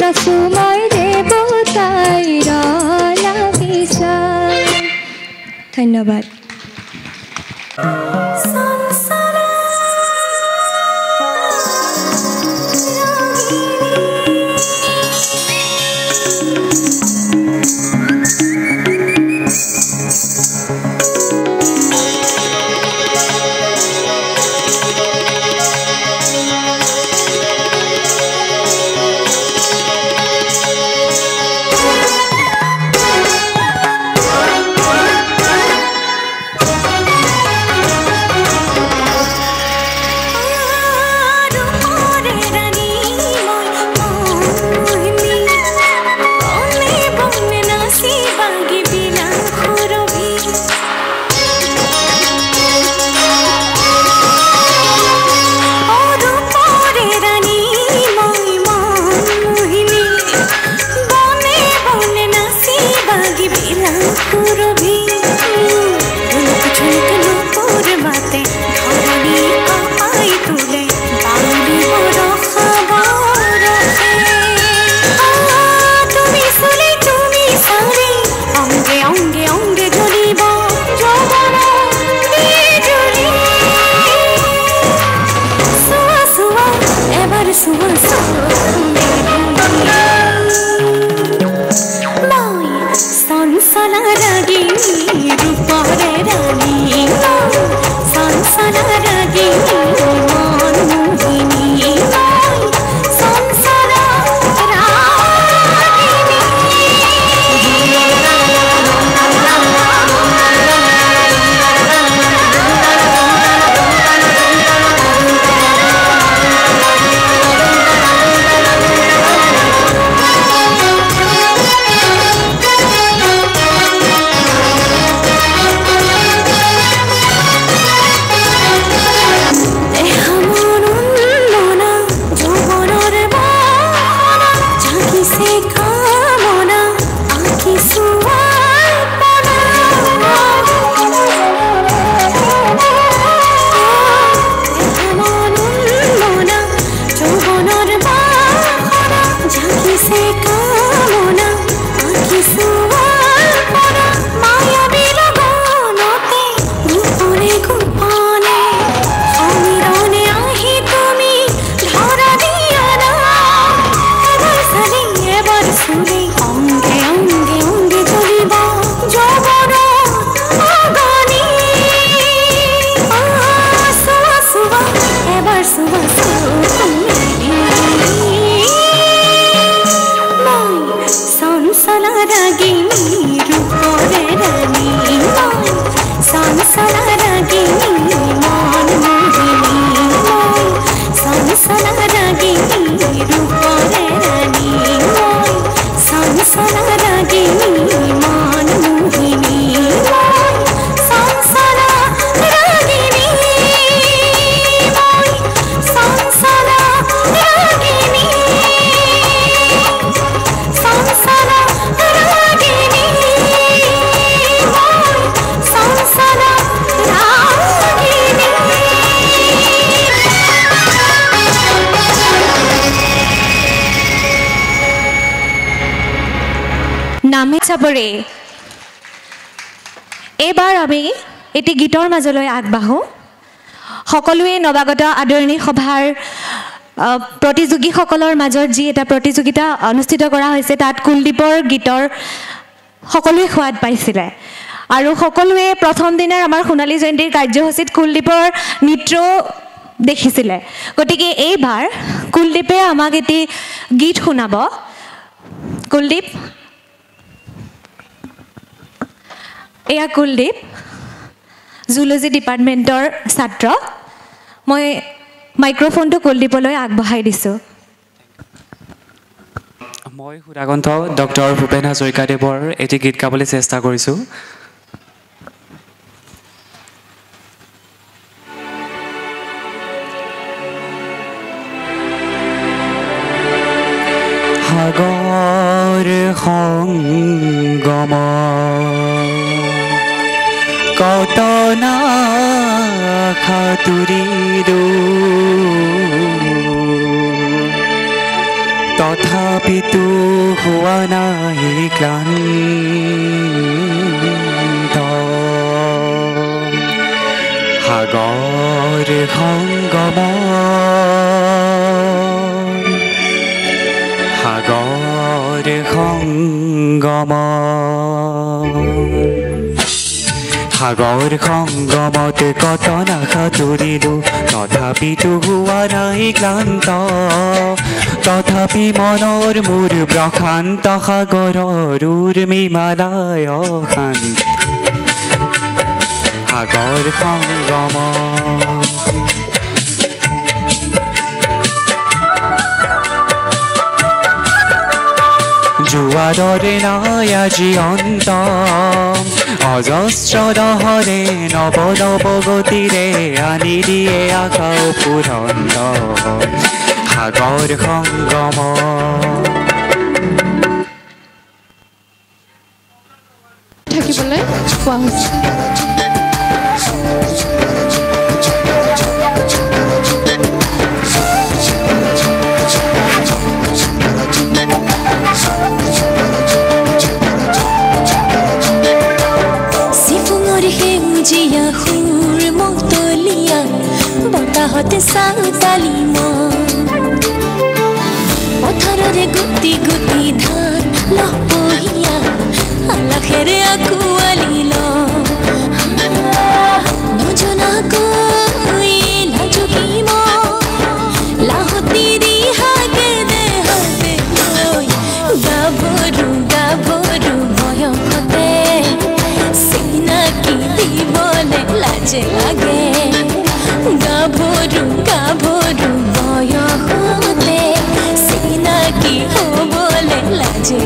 আছো মই দেৱতাইৰ লাগিছা। ধন্যবাদ। চাবৰে এবাৰ আমি এটি গীতৰ মাজলৈ আগবাঢ়ো। সকলোৱে নৱাগত আদৰণি সভাৰ প্ৰতিযোগীসকলৰ মাজত যি এটা প্ৰতিযোগিতা অনুষ্ঠিত কৰা হৈছে তাত কুলদীপৰ গীতৰ সকলোৱে সোৱাদ পাইছিলে আৰু সকলোৱে প্ৰথম দিনাৰ আমাৰ সোণালী জয়ন্তীৰ কাৰ্যসূচীত কুলদীপৰ নৃত্য দেখিছিলে। গতিকে এইবাৰ কুলদীপে আমাক এটি গীত শুনাব। কুলদীপ, এয়া কুলদীপ জুলজি ডিপাৰ্টমেণ্টৰ ছাত্ৰ। মই মাইক্ৰফোনটো কুলদীপলৈ আগবঢ়াই দিছোঁ। মই সুধাকণ্ঠ ডক্টৰ ভূপেন হাজৰিকাদেৱৰ এটি গীত গাবলৈ চেষ্টা কৰিছোঁ। সাগৰ সংগম কতনা সাঁতুৰিলো তথাপি তথাপিতো হোৱা নাই ক্লান্ত সাগৰ সংগম সাগৰ সংগম সাগৰ সংগমত কত নাসাঁতুৰিলো তথাপিতো হোৱা নাই ক্লান্ত তথাপি মনৰ মোৰ প্ৰশান্ত সাগৰৰ উৰ্মিমালাই অশান্ত সাগৰ সংগম জোৱাৰৰে নাই আজি অন্ত অজস্ৰ লহৰে নৱ নৱ গতিৰে আনি দিয়ে আশা ফুৰন্ত সাগৰ সংগম থাকিবলৈ কোৱা হৈছে জিয়া সুৰ মতলীয়া বতাহতে চাউতালি পথাৰৰে গুটি গুটি ধান লহপহীয়া আলাখেৰে আকুৱালি নজনাকৈ লাজুকী লাহতি দিহাকে দেহতে গাভৰু গাভৰু বয়সতে চিনাকি দিবলে লাজে লাগে গাভৰু গাভৰু বয়সতে চিনাকি হ'বলে লাজে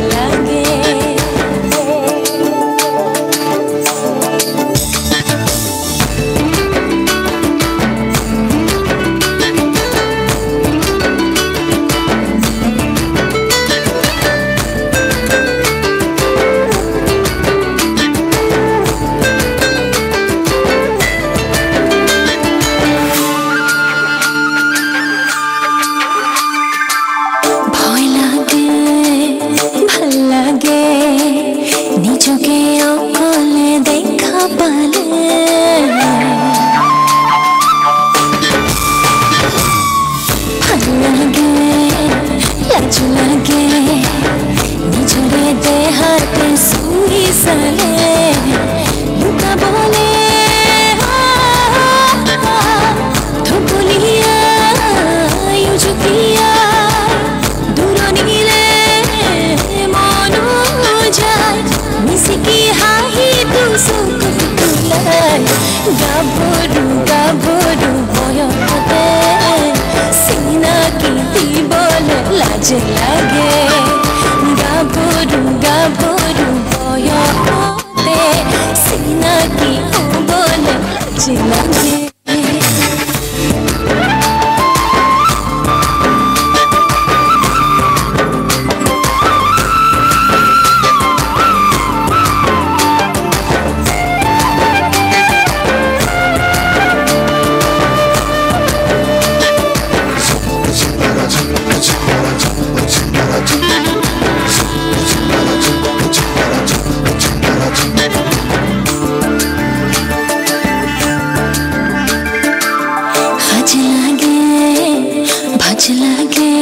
লাগে গাভৰু গাভৰু বয়সতে চিনাকি দিবলে লাজে লাগে গাভৰু গাভৰু বয়সতে চিনাকি হ'বলে লাজে লাগে লাগে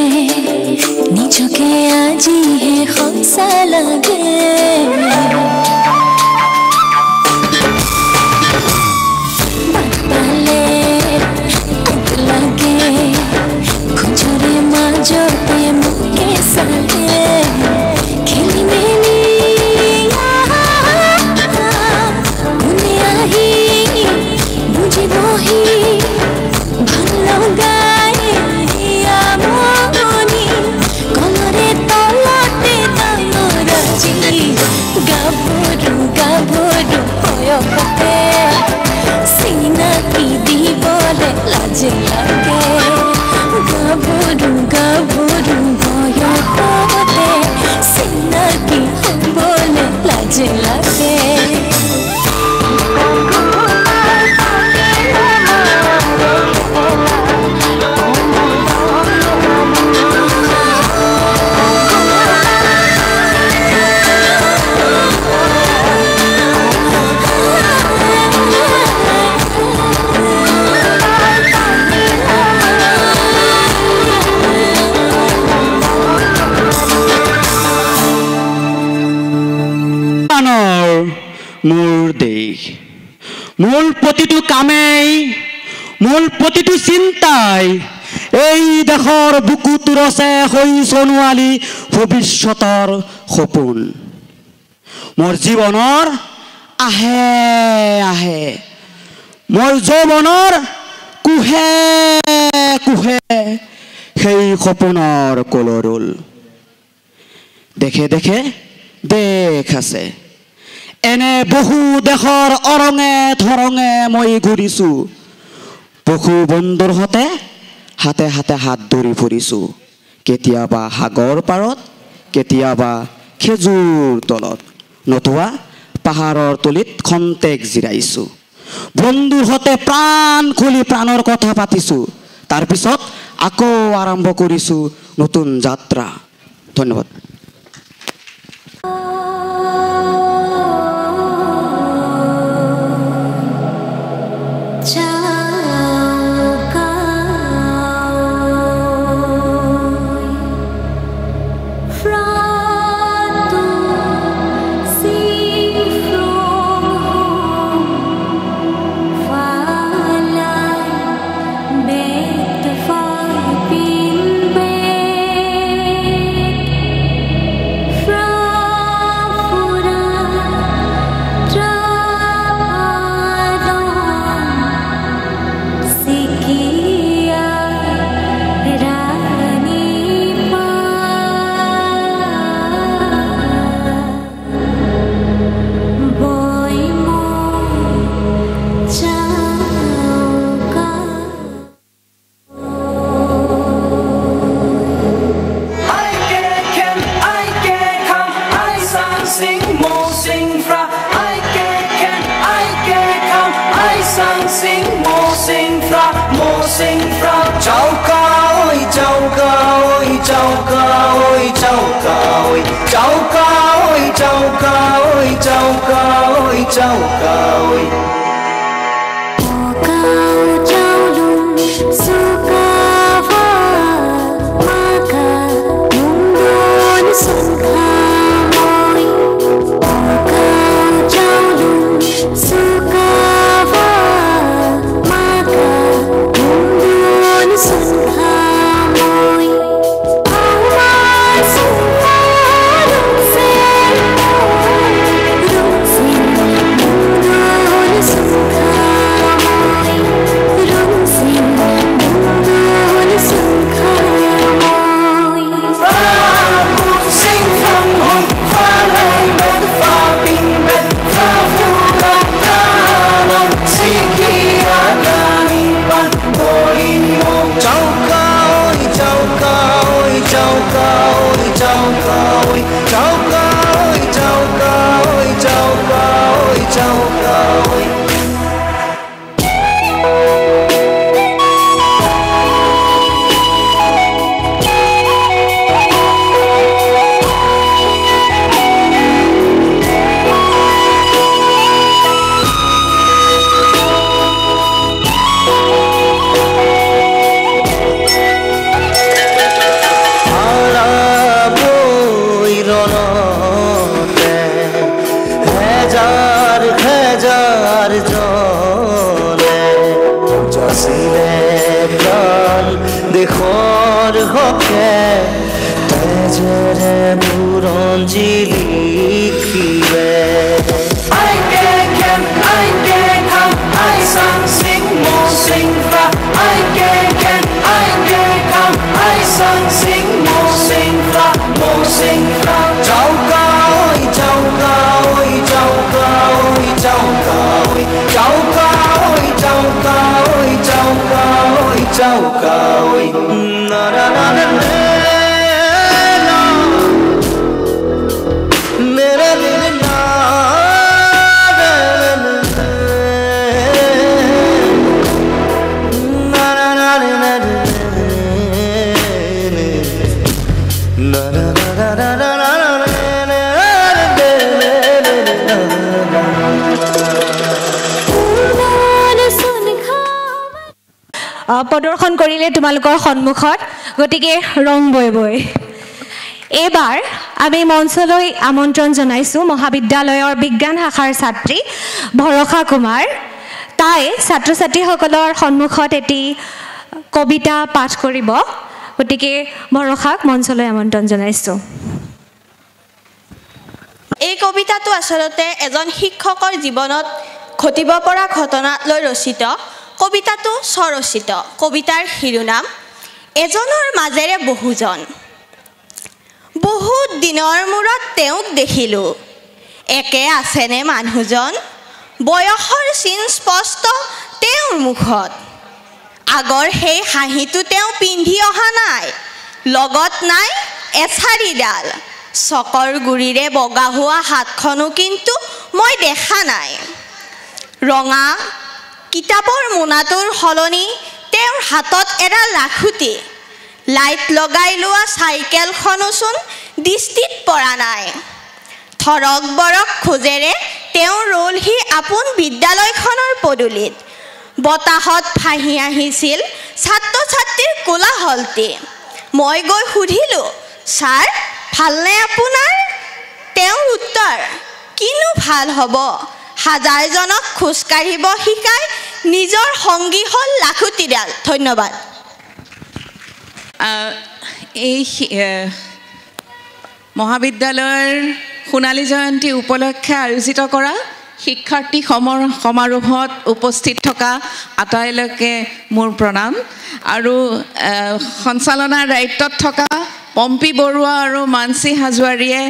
নিজকে আজিহে সঁচা লাগে পালে লাগে খোজৰে মাজতে মোকে চালে খেলি মেলি কোনে আহি বুজিবহি ভাল লগা গাভৰু মোৰ দেশ মোৰ প্ৰতিটো কামেই মোৰ প্ৰতিটো চিন্তাই এই দেশৰ বুকুত ৰচে হৈ সোণোৱালী ভৱিষ্যতৰ সপোন মোৰ জীৱনৰ আহে আহে মোৰ যৌৱনৰ কুহে কুহে সেই সপোনৰ কলৰুল দেখে দেখে দেশ আছে এনে বহু দেশৰ অৰঙে ধৰঙে মই ঘূৰিছোঁ বহু বন্ধুৰ সতে হাতে হাতে হাত ধৰি ফুৰিছোঁ কেতিয়াবা সাগৰ পাৰত কেতিয়াবা খেজুৰ তলত নতুবা পাহাৰৰ তলিত খন্তেক জিৰাইছোঁ বন্ধুৰ সতে প্ৰাণ খুলি প্ৰাণৰ কথা পাতিছোঁ তাৰপিছত আকৌ আৰম্ভ কৰিছোঁ নতুন যাত্ৰা ধন্যবাদ প্ৰদৰ্শন কৰিলে তোমালোকৰ সন্মুখত গতিকে ৰং বৈ বৈ এইবাৰ আমি মঞ্চলৈ আমন্ত্ৰণ জনাইছোঁ মহাবিদ্যালয়ৰ বিজ্ঞান শাখাৰ ছাত্ৰী ভৰসা কুমাৰ। তাই ছাত্ৰ ছাত্ৰীসকলৰ সন্মুখত এটি কবিতা পাঠ কৰিব। গতিকে ভৰসাক মঞ্চলৈ আমন্ত্ৰণ জনাইছোঁ। এই কবিতাটো আচলতে এজন শিক্ষকৰ জীৱনত ঘটিব পৰা ঘটনাক লৈ ৰচিত। কবিতাটো স্বৰচিত। কবিতাৰ শিৰোনাম এজনৰ মাজেৰে বহুজন। বহুত দিনৰ মূৰত তেওঁক দেখিলোঁ, একে আছেনে মানুহজন? বয়সৰ চিন স্পষ্ট তেওঁৰ মুখত। আগৰ সেই হাঁহিটো তেওঁ পিন্ধি অহা নাই, লগত নাই এছাৰিডাল। চকৰ গুৰিৰে বগা হোৱা হাতখনো কিন্তু মই দেখা নাই। ৰঙা কিতাপৰ মোনাটোৰ সলনি তেওঁৰ হাতত এডাল লাখুটি। লাইট লগাই লোৱা চাইকেলখনোচোন দৃষ্টিত পৰা নাই। থৰক বৰক খোজেৰে তেওঁ ৰলহি আপোন বিদ্যালয়খনৰ পদূলিত। বতাহত ভাহি আহিছিল ছাত্ৰ ছাত্ৰীৰ কোলাহলটি। মই গৈ সুধিলোঁ, ছাৰ ভালনে আপোনাৰ? তেওঁৰ উত্তৰ, কিনো ভাল হ'ব, হাজাৰজনক খোজকাঢ়িব শিকাই নিজৰ সংগী হ'ল লাখুটিডাল। ধন্যবাদ। এই মহাবিদ্যালয়ৰ সোণালী জয়ন্তী উপলক্ষে আয়োজিত কৰা শিক্ষাৰ্থী সমাৰোহত উপস্থিত থকা আটাইলৈকে মোৰ প্ৰণাম। আৰু সঞ্চালনাৰ দায়িত্বত থকা পম্পী বৰুৱা আৰু মানসী হাজোৱাৰীয়ে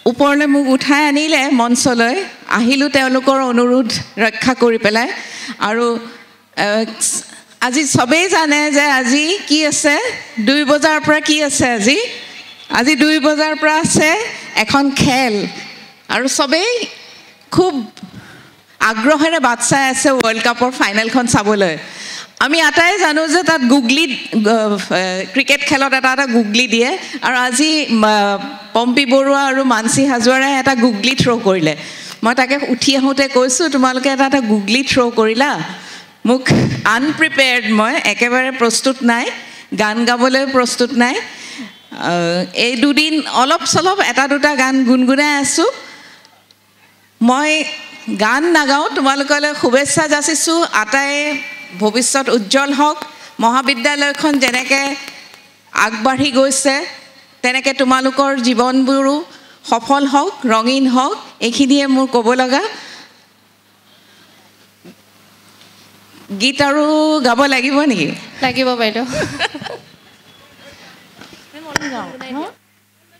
ওপৰলৈ মোক উঠাই আনিলে মঞ্চলৈ। আহিলোঁ তেওঁলোকৰ অনুৰোধ ৰক্ষা কৰি পেলাই। আৰু আজি চবেই জানে যে আজি কি আছে, 2 বজাৰ পৰা কি আছে আজি 2 বজাৰ পৰা আছে এখন খেল। আৰু চবেই খুব আগ্ৰহেৰে বাট চাই আছে ৱৰ্ল্ড কাপৰ ফাইনেলখন চাবলৈ। আমি আটাই জানো যে তাত গুগলি ক্ৰিকেট খেলত এটা গুগলি দিয়ে। আৰু আজি পম্পী বৰুৱা আৰু মানসী হাজোৱাৰাই এটা গুগলি থ্ৰ' কৰিলে। মই তাকে উঠি আহোঁতে কৈছোঁ, তোমালোকে এটা গুগলি থ্ৰ' কৰিলা। মোক আনপ্ৰিপেয়াৰ্ড, মই একেবাৰে প্ৰস্তুত নাই, গান গাবলৈ প্ৰস্তুত নাই। এই দুদিন অলপ চলপ এটা দুটা গান গুণগুণাই আছোঁ। মই গান নাগাওঁ, তোমালোকলৈ শুভেচ্ছা যাচিছোঁ। আটাই ভৱিষ্যত উজ্জ্বল হওক। মহাবিদ্যালয়খন যেনেকৈ আগবাঢ়ি গৈছে তেনেকৈ তোমালোকৰ জীৱনবোৰো সফল হওক, ৰঙীন হওক। এইখিনিয়ে মোৰ ক'ব লগা। গীত আৰু গাব লাগিব নেকি? লাগিব বাইদেউ।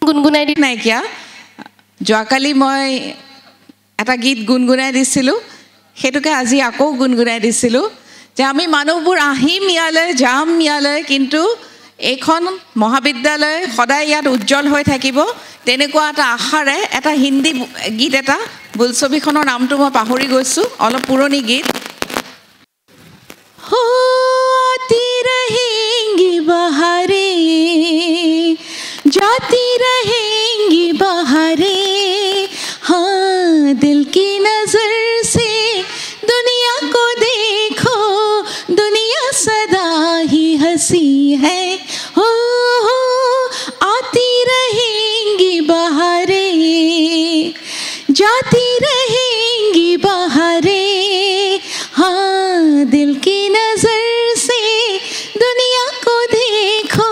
গুণগুণাই দি নাইকিয়া। যোৱাকালি মই এটা গীত গুণগুণাই দিছিলোঁ, সেইটোকে আজি আকৌ গুণগুণাই দিছিলোঁ যে আমি মানুহবোৰ আহিম ইয়ালৈ, যাম ইয়ালৈ, কিন্তু এইখন মহাবিদ্যালয় সদায় ইয়াত উজ্জ্বল হৈ থাকিব, তেনেকুৱা এটা আশাৰে এটা হিন্দী গীত এটা, বোলছবিখনৰ নামটো মই পাহৰি গৈছোঁ, অলপ পুৰণি গীত। होती रहेंगी बहारें, जाती रहेंगी बहारें, हाँ दिल की नजर से दुनिया को देखो, दुनिया सदा ही हंसी है। हो आती रहेंगी बहारें, जाती रहेंगी बहारें, हाँ दिल की नजर से दुनिया को देखो,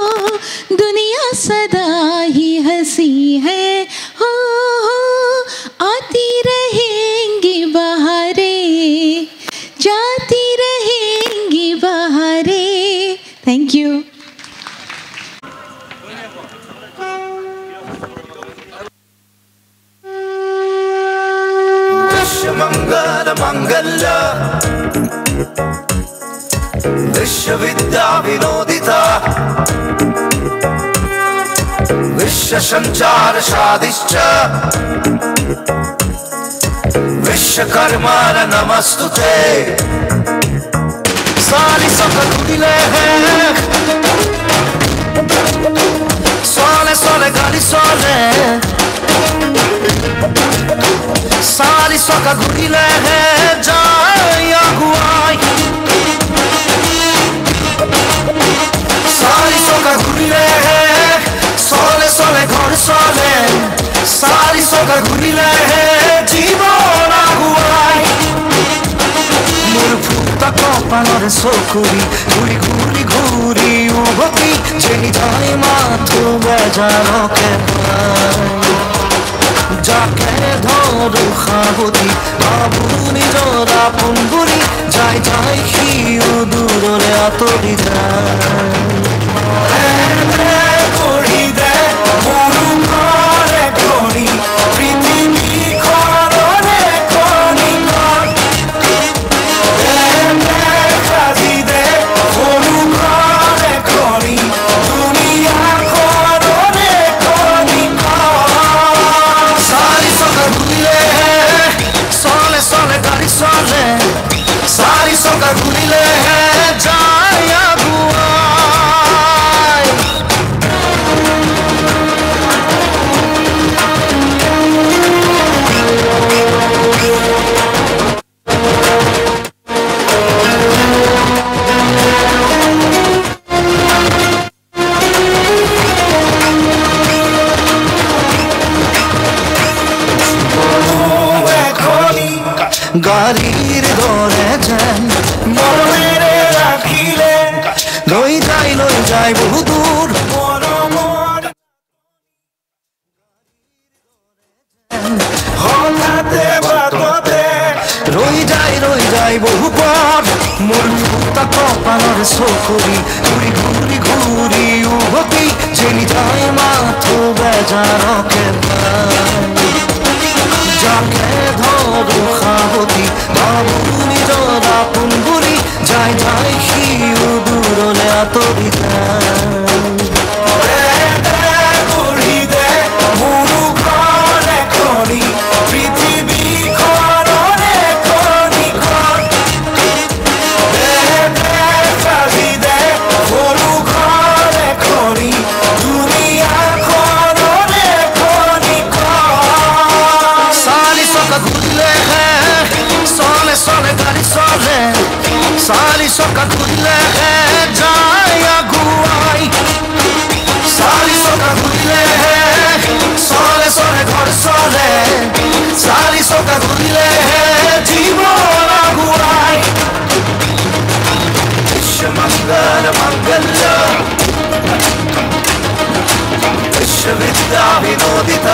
दुनिया सदा ही हंसी है। हो आती रहेंगी बहारें, जाती रहेंगी बहारें। Thank you. मंगल मंगल्य विश्वविद्या विनोदिता, विश्व संचार शादिश्च, विश्वकर्मा नमस्तुते। सारी सकलुदिले सोले सोले गाली सोले, सारी सोका गुड़िले जाया गुआई, सारी सोका गुड़िले सोले চাৰি চকা ঘূৰিলেহে জীৱন আগুৱাই মোৰ ফুটা কপালৰ চকুৰি ঘূৰি ঘূৰি ঘূৰি উভতি যেনি যায় মাথো বেজাৰকে যাকে ধৰো সাৱতি ভাবো নিজৰ আপোন বুলি যাই যাই সিও দূৰলে আঁতৰি যায় চাৰি চকা ঘূৰিলেহে যায় আগুৱাই গাড়ীৰ দৰে যেন মৰমেৰে ৰাখিলে লৈ যায় বহু দূৰ হঠাতে বাটতে ৰৈ যায় বহু পথ মোৰ ফুটা কপালৰ চকুৰি ঘূৰি ঘূৰি ঘূৰি উভতি যেনি যায় মাথো বেজাৰকে যাকে ধৰো সাৱতি ভাবো নিজৰ আপোন বুলি যাই যাই সিও দূৰলে আঁতৰি চাৰি চকা ঘূৰিলেহে যায় আগুৱাই চাৰি চকা ঘূৰিলেহে চলে চলে ঘৰ চলে চাৰি চকা ঘূৰিলেহে জীৱন আগুৱাই বিশ্বমংগল মংগল্য বিশ্ববিদ্যা বিনোদিত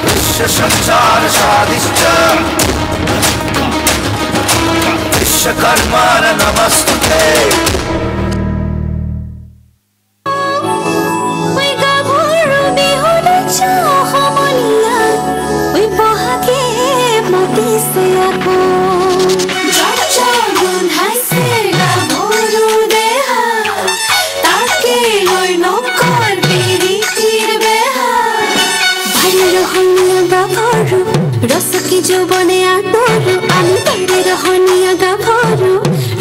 বিশ্ব সঞ্চার সাদিষ্ট বিশ্বকর্মার নমস্তে रसकी जो बने आतोरु आमी तेरे रहनिया गाभरू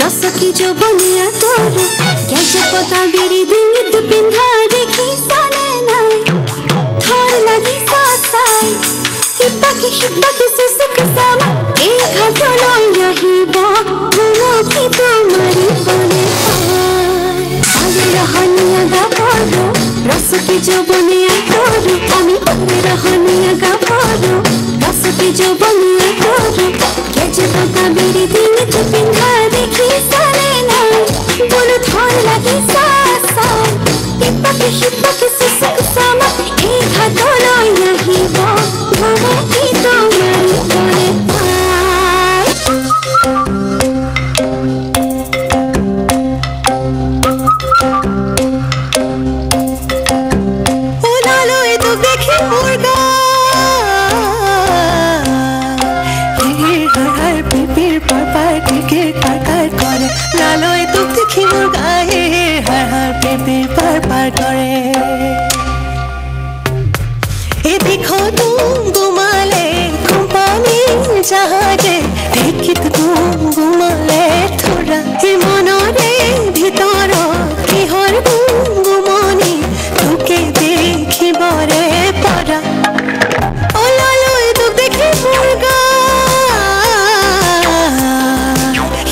रसकी जो बने आतोरु कैसे पता बेरी दिन तू पिंधा देखी साने नाई थोड़ लगी सासाई हिप्पा के सुसुक सामा एक हाथों यही बा वो की तुम्हारी बने आमी रहनिया गाभरू रसकी जो बने आतोरु आमी तेरे रहनिया गाभरू रसकी जो बनिया तोरू कैसे पता मेरी दिन तू पिंधा देखी साले नाई बोलो थोड़ लगी सासा हिप्पा के सुसुक सामा एक हाथों यही वो की तुम्हारी बने जहाजे देखी तुम घुमाले थोड़ा ही मनोरे भीतर किहर गुमनी तुके देखी बरे पड़ा ओ लालो तू देखी मुर्गा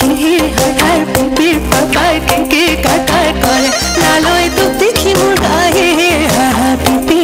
ही हर पिपी पापा के काटा करे लालो तू देखी मुर्गा हे पिपी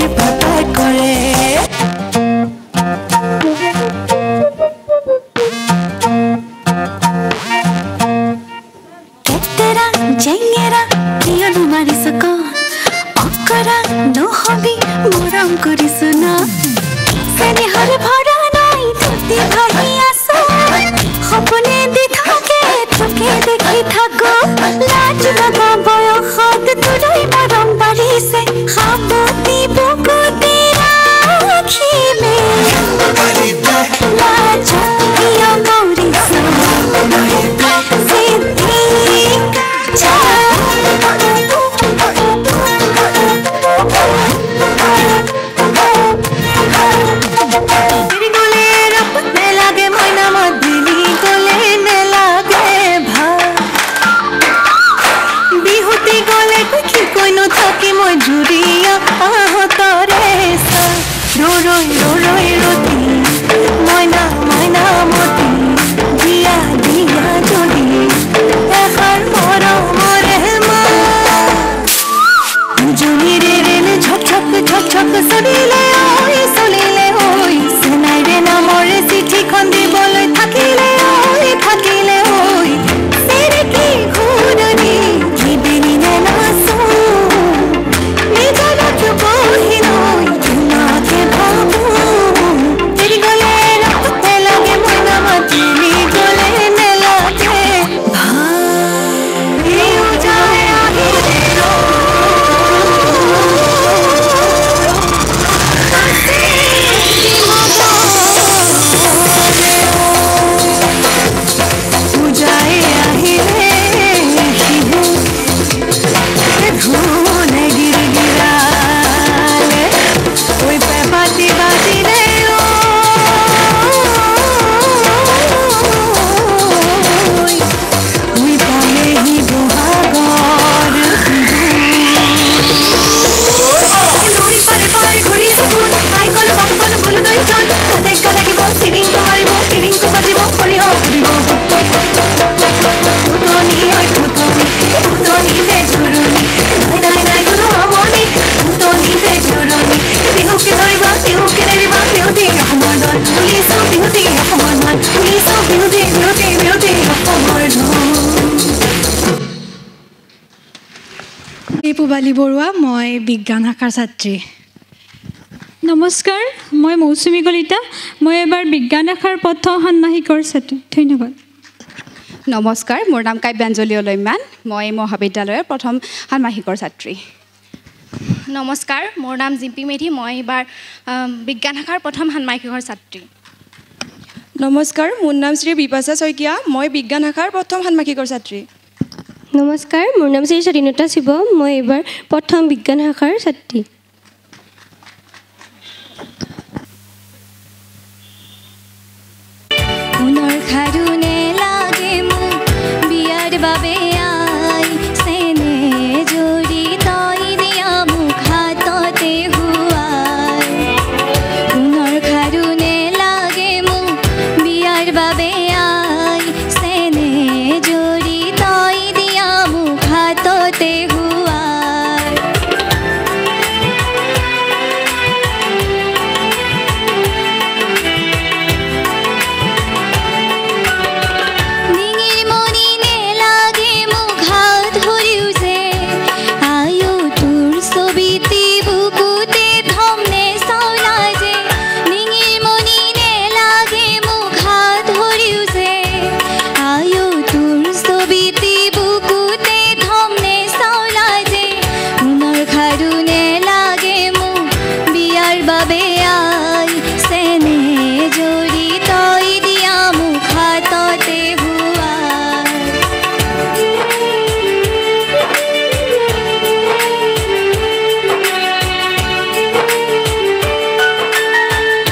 रे कुछ कोई न थाकी मैं जुरिया तोरे सा रो रोती मैना मैना मोती दिया दिया जोड़ी एखार मरो मोरे मा जुनी रे रे छक छक सलिले ओई सुनाई रे ना मोरे चिठी खन दिबले থাকিলে ওই সেরে কি ঘুরনি কি বেনি না সো নিজলা তো বহি নই তোমাকে ভাবো তেরি গলে রাতে লাগে মনা মাতিনি গলে নে লাগে ভাই ও যায় আহি রে পুবালী বৰুৱা মই বিজ্ঞান শাখাৰ ছাত্ৰী নমস্কাৰ মই মৌচুমী কলিতা মই এবাৰ বিজ্ঞান শাখাৰ প্ৰথম ষান্মাসিকৰ ছাত্ৰী ধন্যবাদ নমস্কাৰ মোৰ নাম কাব্যাঞ্জলি অলৈমান মই মহাবিদ্যালয়ৰ প্ৰথম ষান্মাসিকৰ ছাত্ৰী নমস্কাৰ মোৰ নাম জিম্পি মেধি মই এবাৰ বিজ্ঞান শাখাৰ প্ৰথম ষান্মাসিকৰ ছাত্ৰী নমস্কাৰ মোৰ নাম শ্ৰী বিপাশা শইকীয়া মই বিজ্ঞান শাখাৰ প্ৰথম ষান্মাসিকৰ ছাত্ৰী নমস্কাৰ মোৰ নাম শ্ৰী স্বাধীনতা শিৱ মই এবাৰ প্ৰথম বিজ্ঞান শাখাৰ ছাত্ৰী পুনৰ খাৰুনে লাগে মোক বিয়াৰ বাবে আই চেনে জৰি তই দিয়া মোক হাততে হুৱাই পুনৰ খাৰুনে লাগে মোক বিয়াৰ বাবে আই চেনে জৰি তই দিয়া মোক হাততে হুৱাই ডিঙিৰ মণি নেলাগে মোক হাত ধৰিও যে আয়ো তোৰ ছবিটি বুকুতে থমনে চাওলা যে ডিঙিৰ মণি নেলাগে মোক হাত ধৰিও যে আয়ো তোৰ ছবিটি বুকুতে থমনে চাওলা যে পুনৰ খাৰুনে লাগে মোক বিয়াৰ বাবে আই চেনে জৰি তই দিয়া মোক হাততে হুৱাই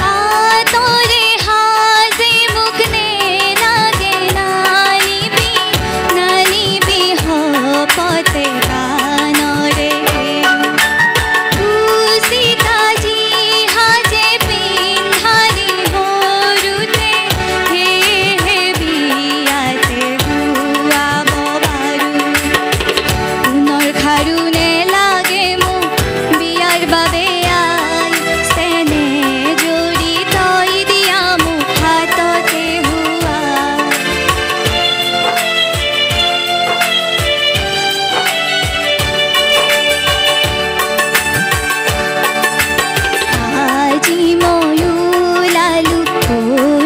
আতৰে হাজে মোক নেলাগে নানিবি হপতে কাণৰে খুচি কাজি হাজে পিন্ধালি সৰুতে সেয়েহে বিয়াতে হুৱাব পাৰোঁ পুনৰ খাৰুনে লাগে মোক বিয়াৰ বাবে আই চেনে জৰি তই দিয়া মোক হাততে হুৱাই আজি ময়ো লালু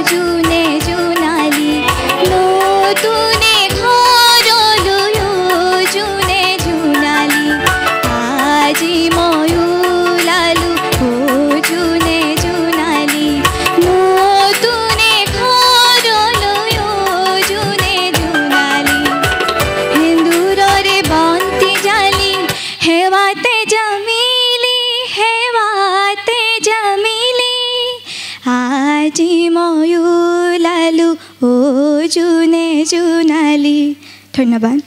জোনে জোনালী নতুনে ঘৰলৈ জোনে জোনালী আজি ময়ো লালু জোনে জোনালী নতুনে ঘৰলৈ জোনে জোনালী সেন্দুৰৰে বন্তি জালি হেৱাতে জামিলি আজি ময়ো লালু জোনে জোনালী ধন্যবাদ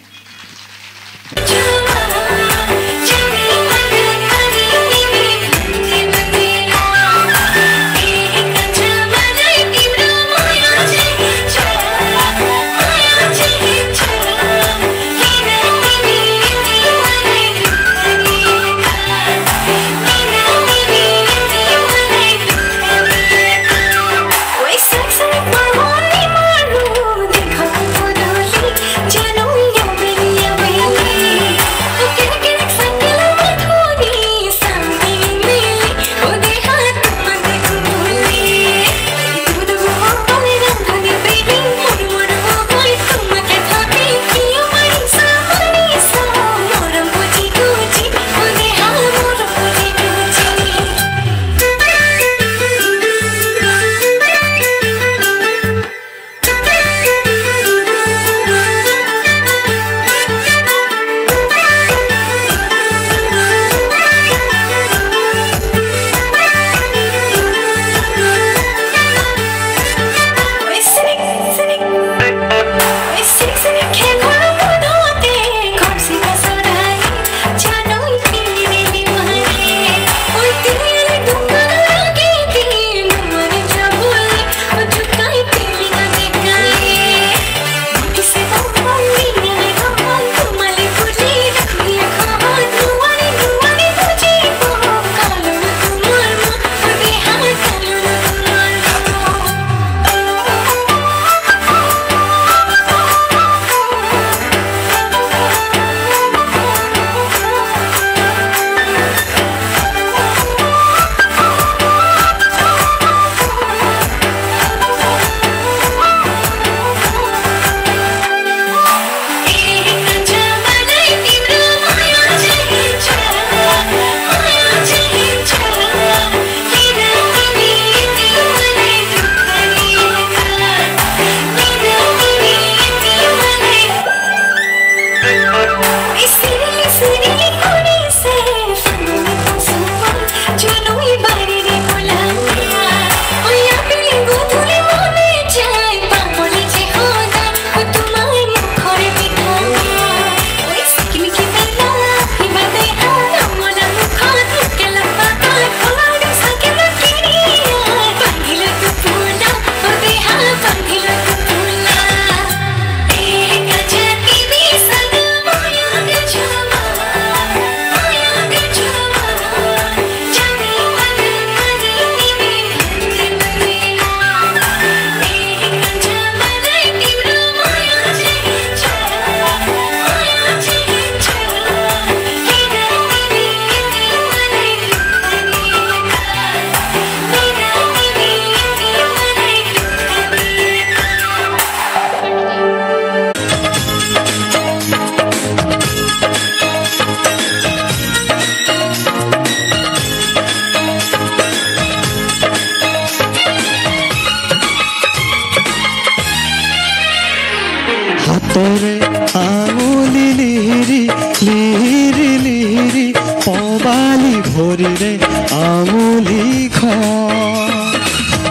ভৰিৰে আঙুলিখন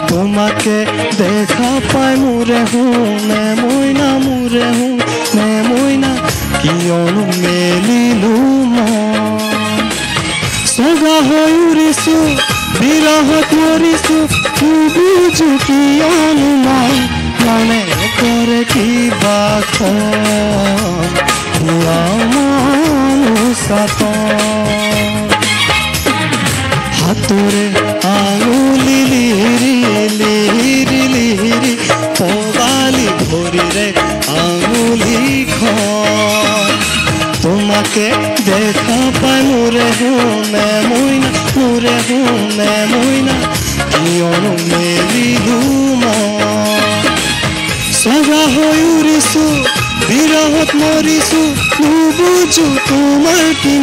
তোমাকে দেখা পাই মোৰে শুনে মইনা মোৰে শুনে মইনা কিয়নো মেলিলো মন চগা হৈ উৰিছো বিৰহত মৰিছো বুজো কিয়নো মনে কৰে কিবা হাতৰে আঙুলি লিহিৰি লিহিৰি লিহিৰি পবালি ভৰিৰে আঙুলিখন তোমাকে দেখা পাই মোৰে শুনে মইনা মোৰে শুনে মইনা কিয়নো মেলিলো মন চগা হৈ উৰিছো বিৰহত মৰিছো নুবুজো তোমাৰ কি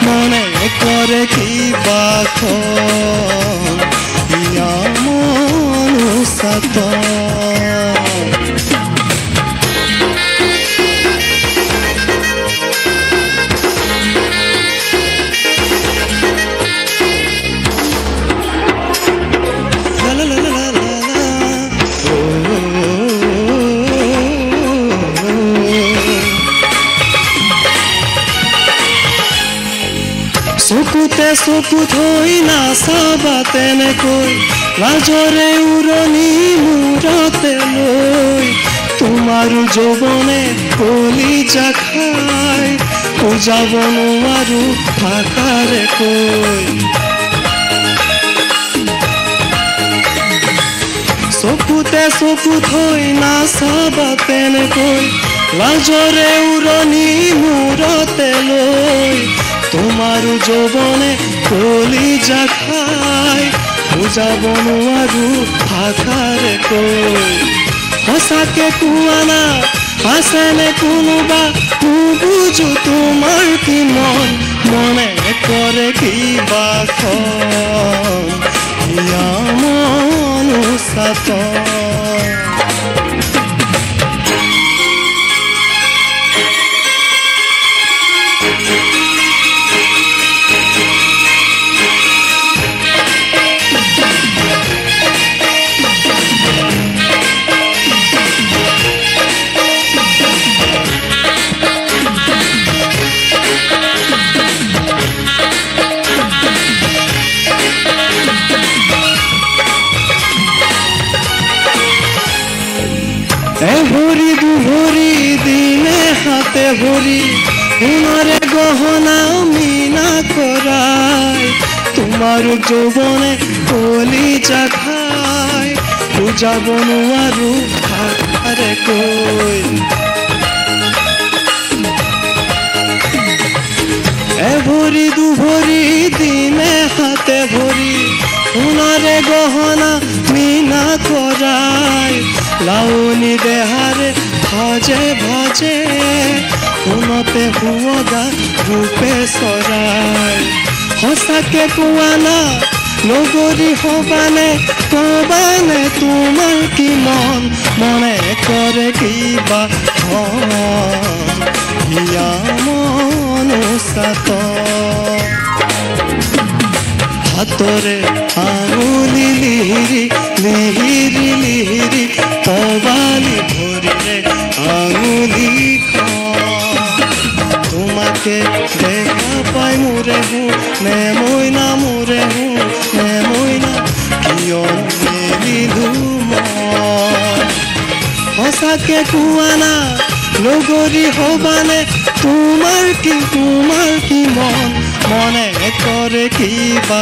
মনে কৰে কিবা ইয়া মনুষ্যত চকুতে চকু থৈ নাচাবা তেনেকৈ লাজৰে উৰণি মূৰতে লৈ তোমাৰো যৌৱনে কলিজা খাই বুজাব নোৱাৰো ভাষাৰে কৈ চকুতে চকু থৈ নাচাবা তেনেকৈ লাজৰে উৰণি মূৰতে লৈ তোমাৰো যৌৱনে কলিজা খাই বুজাব নোৱাৰো ভাষাৰে কৈ সঁচাকে কোৱা না আছেনে কোনোবা নুবুজো তোমাৰ কি মনে কৰে কিবা ইয়া মনুষ্যত এভৰি দুভৰি দিনে হাতে ভৰি সোণৰে গহনা মীনা কৰাই তোমাৰো যৌৱনে কলিজা খাই বুজাব নোৱাৰো ভাষাৰে কৈ এভৰি দুভৰি দিনে হাতে ভৰি সোণৰে গহনা মীনা কৰাই লাউনি দেহাৰে ভাজে ভাজে সোণতে শুৱগা ৰূপে চৰাই সঁচাকে কোৱা না নগৰী হবানে কবানে তোমাৰ কি মনে কৰে কিবা ইয়া মনুষ্যত হাতৰে আঙুলি লিহিৰি লিহিৰি লিহিৰি পবালি ভৰিৰে আঙুলিখন তোমাকে দেখা পাই মোৰে শুনে মইনা মোৰে শুনে মইনা কিয় মেলিলো মন সঁচাকে কোৱা না লগৰী হবানে তোমাৰ কি মনে কৰে কিবা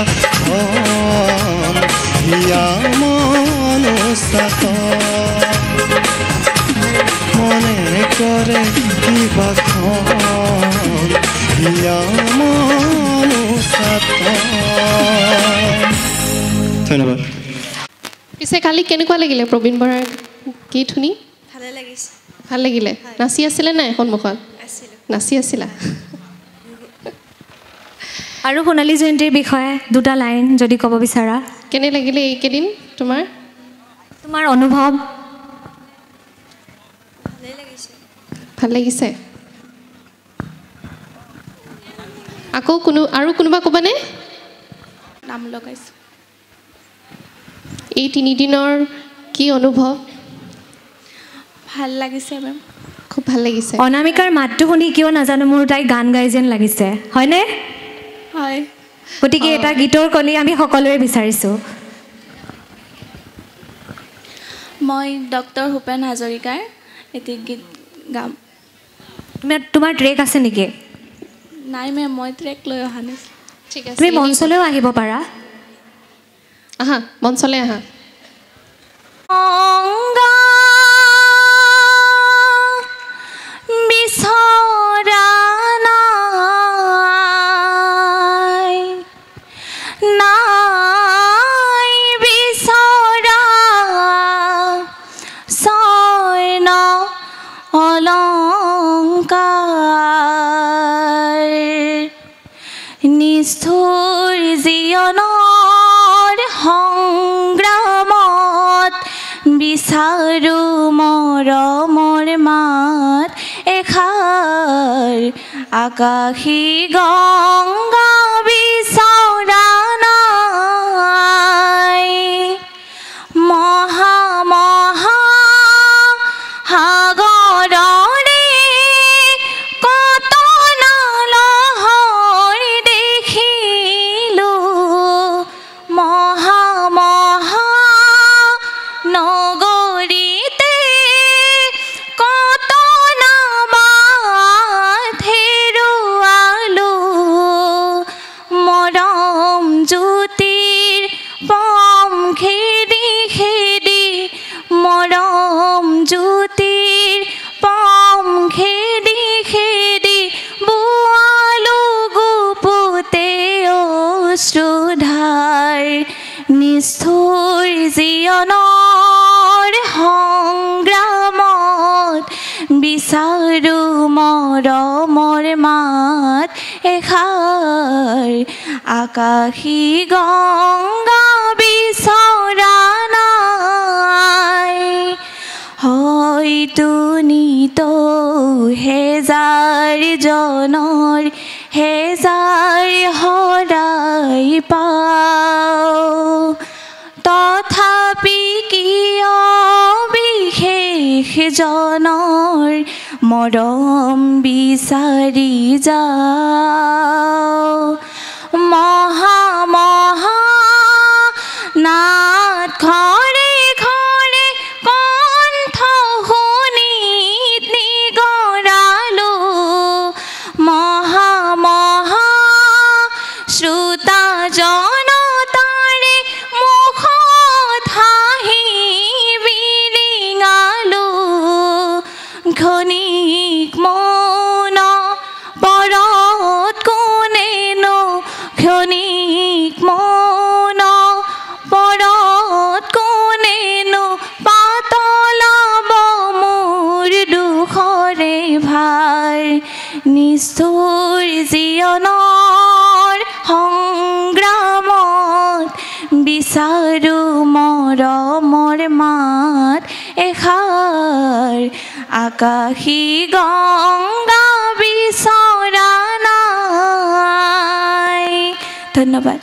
ইয়া মনুষ্যত মনে কৰে কিবা ইয়া মনুষ্যত ধন্যবাদ পিছে কালি কেনেকুৱা লাগিলে প্ৰবীণ বৰাৰ গীত শুনি ভালে লাগিছে ভাল লাগিলে নাচি আছিলে নাই সন্মুখত নাচি আছিলা আৰু সোণালী জয়ন্তীৰ বিষয়ে দুটা লাইন যদি ক'ব বিচাৰা কেনে লাগিলে এইকেইদিন তোমাৰ অনুভৱ ভাল লাগিছে আকৌ কোনোবা ক'বানে কাম লগাইছোঁ। এই 3 দিনৰ কি অনুভৱ? ভাল লাগিছে মেম। খুব ভাল লাগিছে। অনামিকাৰ মাতটো শুনি কিয় নাজানো মোৰ তাই গান গাই যেন লাগিছে, হয়নে? হয়। গতিকে এটা গীতৰ কলি আমি সকলোৱে বিচাৰিছোঁ। মই ডক্টৰ ভূপেন হাজৰিকাৰ এটি গীত গাম। তোমাৰ ট্ৰেক আছে নেকি? নাই মেম, মই ট্ৰেক লৈ অহা নাছিলোঁ। ঠিক আছে, তুমি মঞ্চলৈও আহিব পাৰা। আহা, মঞ্চলৈ আহা। নিষ্ঠুৰ জীৱনৰ সংগ্ৰামত বিচাৰো মৰমৰ মাত এষাৰ, আকাশী গংগা বিচৰা নাই, মহা মহা সাগৰৰে কত নালহৰ দেখিলো, মহা মহা নগৰীতে কত নাবাত হেৰুৱালো, মৰম জ্যোতিৰ পম খেদি খেদি, মৰম জ্যোতিৰ পম খেদি খেদি, বোৱালো গুপুতে অশ্ৰুধাৰ, নিষ্ঠুৰ জীৱনৰ সংগ্ৰামত বিচাৰো মৰমৰ মাত এষাৰ, আকাশী গংগা বিচৰা নাই, হয়তো নিতো হেজাৰ জনৰ হেজাৰ হৰাই পাওঁ, তথাপি কিয় বিশেষ জনৰ মৰম বিচাৰি যাওঁ, মহা মহা নাট ঘৰে ঘৰে কণ্ঠ শুনি নিগৰালো, মহা মহা শ্ৰোতা জনতাৰে মুখত হাঁহি বিৰিঙালো, ক্ষণিক মৌন পৰত কোনেনো, ক্ষণিক মৌন পৰত কোনেনো পাতলাব মোৰ দুখৰে ভাৰ, নিষ্ঠুৰ জীৱনৰ সংগ্ৰামত বিচাৰো মৰমৰ মাত এষাৰ, আকাশী গংগা বিচৰা নাই। ধন্যবাদ।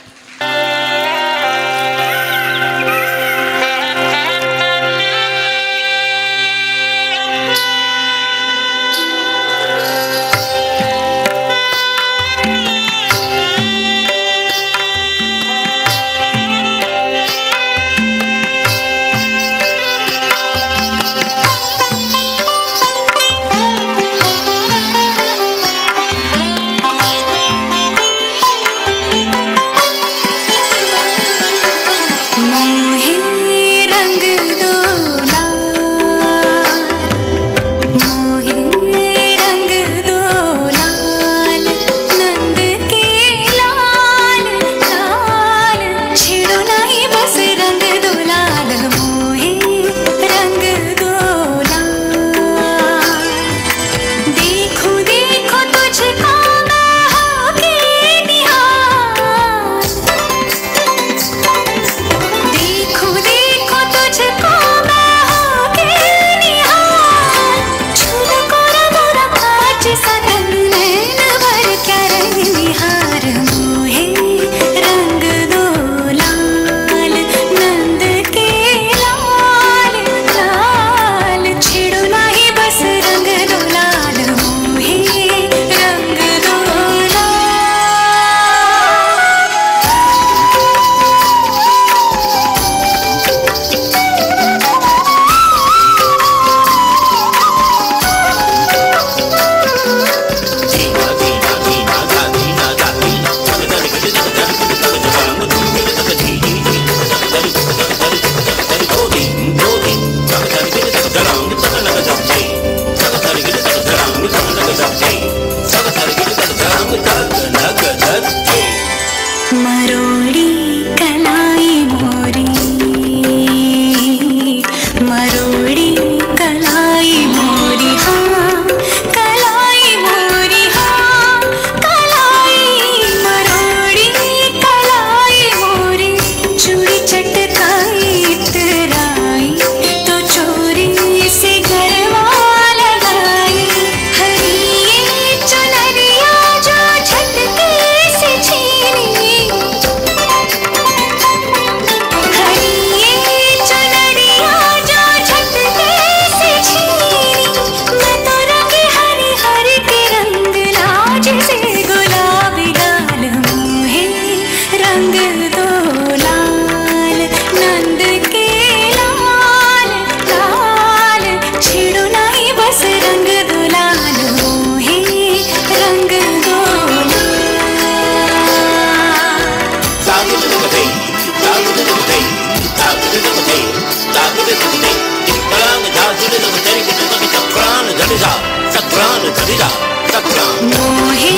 जा सक्रान चली जा सक्रान मोहे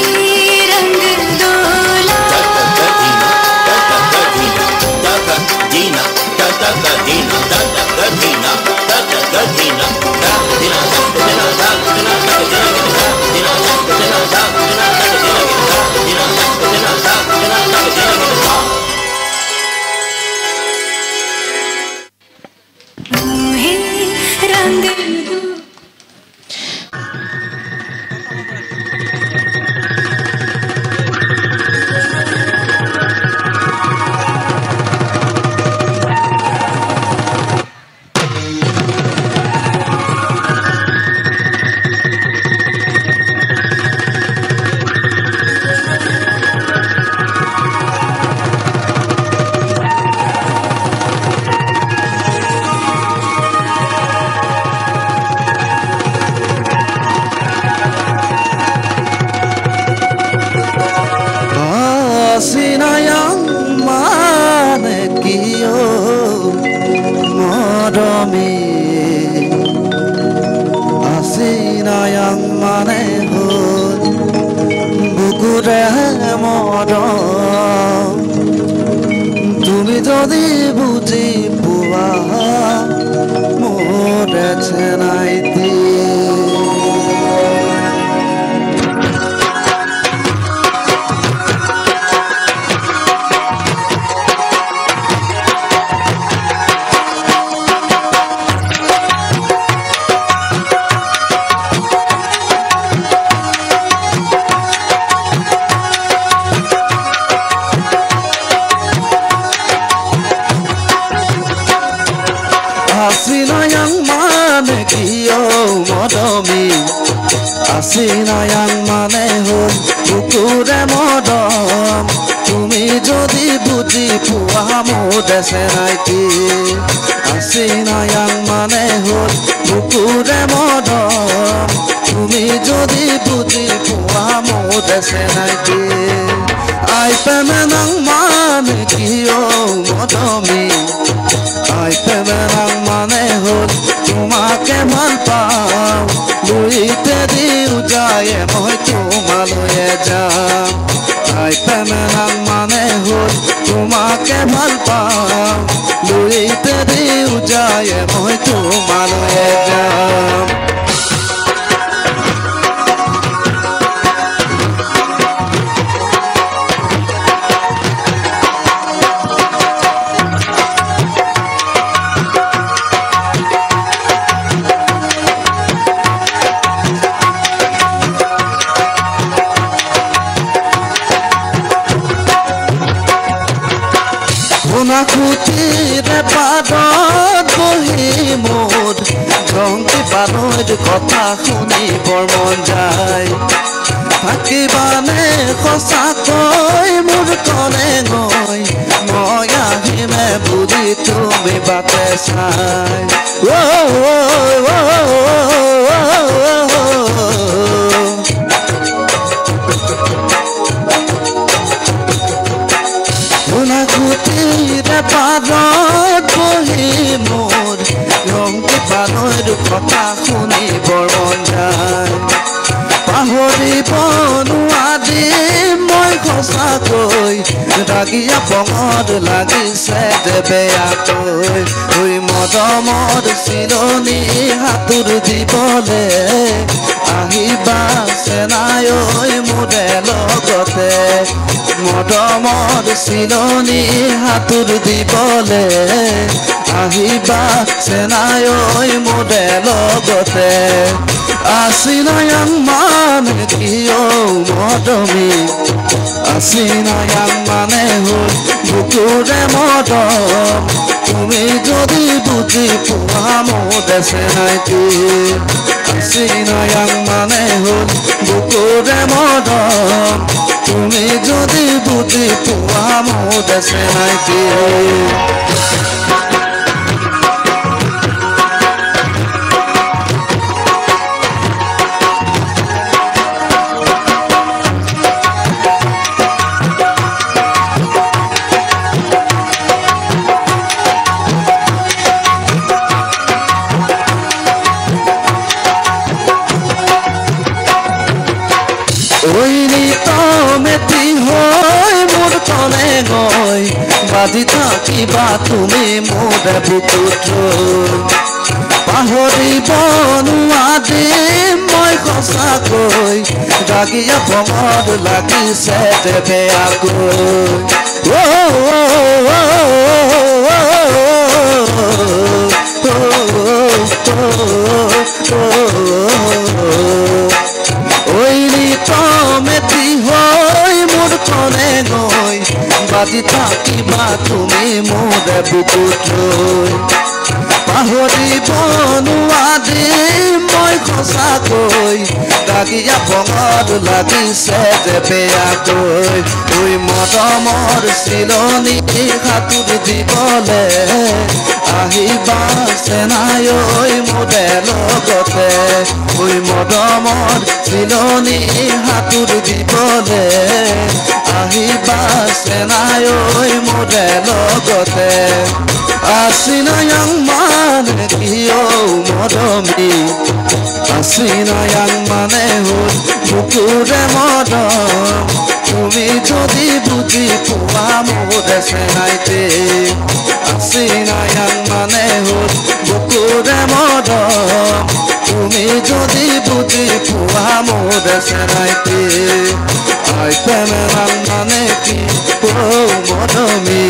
रंग डोला दीना दीना दीना তুমি যদি বুঝি পোৱা মোৰ চেনাইতি Asina yang mane hon bukure modom tumi jodi buji puwa mode senaiti Asina yang mane hon bukure modom tumi jodi buji puwa mode senaiti Ai pemenang mane kiyo modomi Ai pemenang mane hon tumake malpao Luite diu jaye moi tumaloye jam Ai pemenang mane hon tumake malpao Luite diu jaye moi tumaloye jam Nakutire padot bohi mod Jongki padot kotha shuni bor mon jai Thakibane khosakoi mur kone ngoi Moi ahime budi tumi bate sai Parot bohi mod Jongki padot kotha shuni bor mon jai Pahoriব নোৱাৰি মই সঁচাকৈ ৰাগিয়া পঙত লাগিছে যে বেয়াকৈ ঐ মদমত চিলনি হাতুৰ দিবলে আহিবা চেনাই ঐ মোৰে লগতে মদমত চিলনি হাতুৰ দিবলে আহিবা চেনাই ঐ মোৰে লগতে Asina yang mane kiyo modomi Asina yang mane hon bukure modom Tumi jodi buji puwa mode senaiti Asina yang mane hon bukure modom Tumi jodi buji puwa mode senaiti বাজি থাকিবা তুমি মোৰ বুকুত পাহৰিব নোৱাৰি মই সঁচাকৈ ৰাগিয়া ভঙত লাগিছে বেয়াকৈ মেটি হৈ মোৰ কনে গৈ বাজি থাকিবা তুমি মোৰ বুকুত পাহৰিব নোৱাৰি মই সঁচাকৈ ৰাগিয়া ভঙত লাগিছে বেয়াকৈ ঐ মৰমৰ চিলনি সাঁতোৰ দিবলে আহিবা চেনাই ঐ মোৰে লগতে ঐ মৰমৰ চিলনি সাঁতোৰ দিবলে আহিবা চেনাই ঐ মোৰে লগতে Asinayang mane kiyo modomi Asinayang mane hul bukure modom Tumi jodi buji puwa mure senaite Asinayang mane hul bukure modom Tumi jodi buji puwa mure senaite Ay pemenang mane kiyo modomi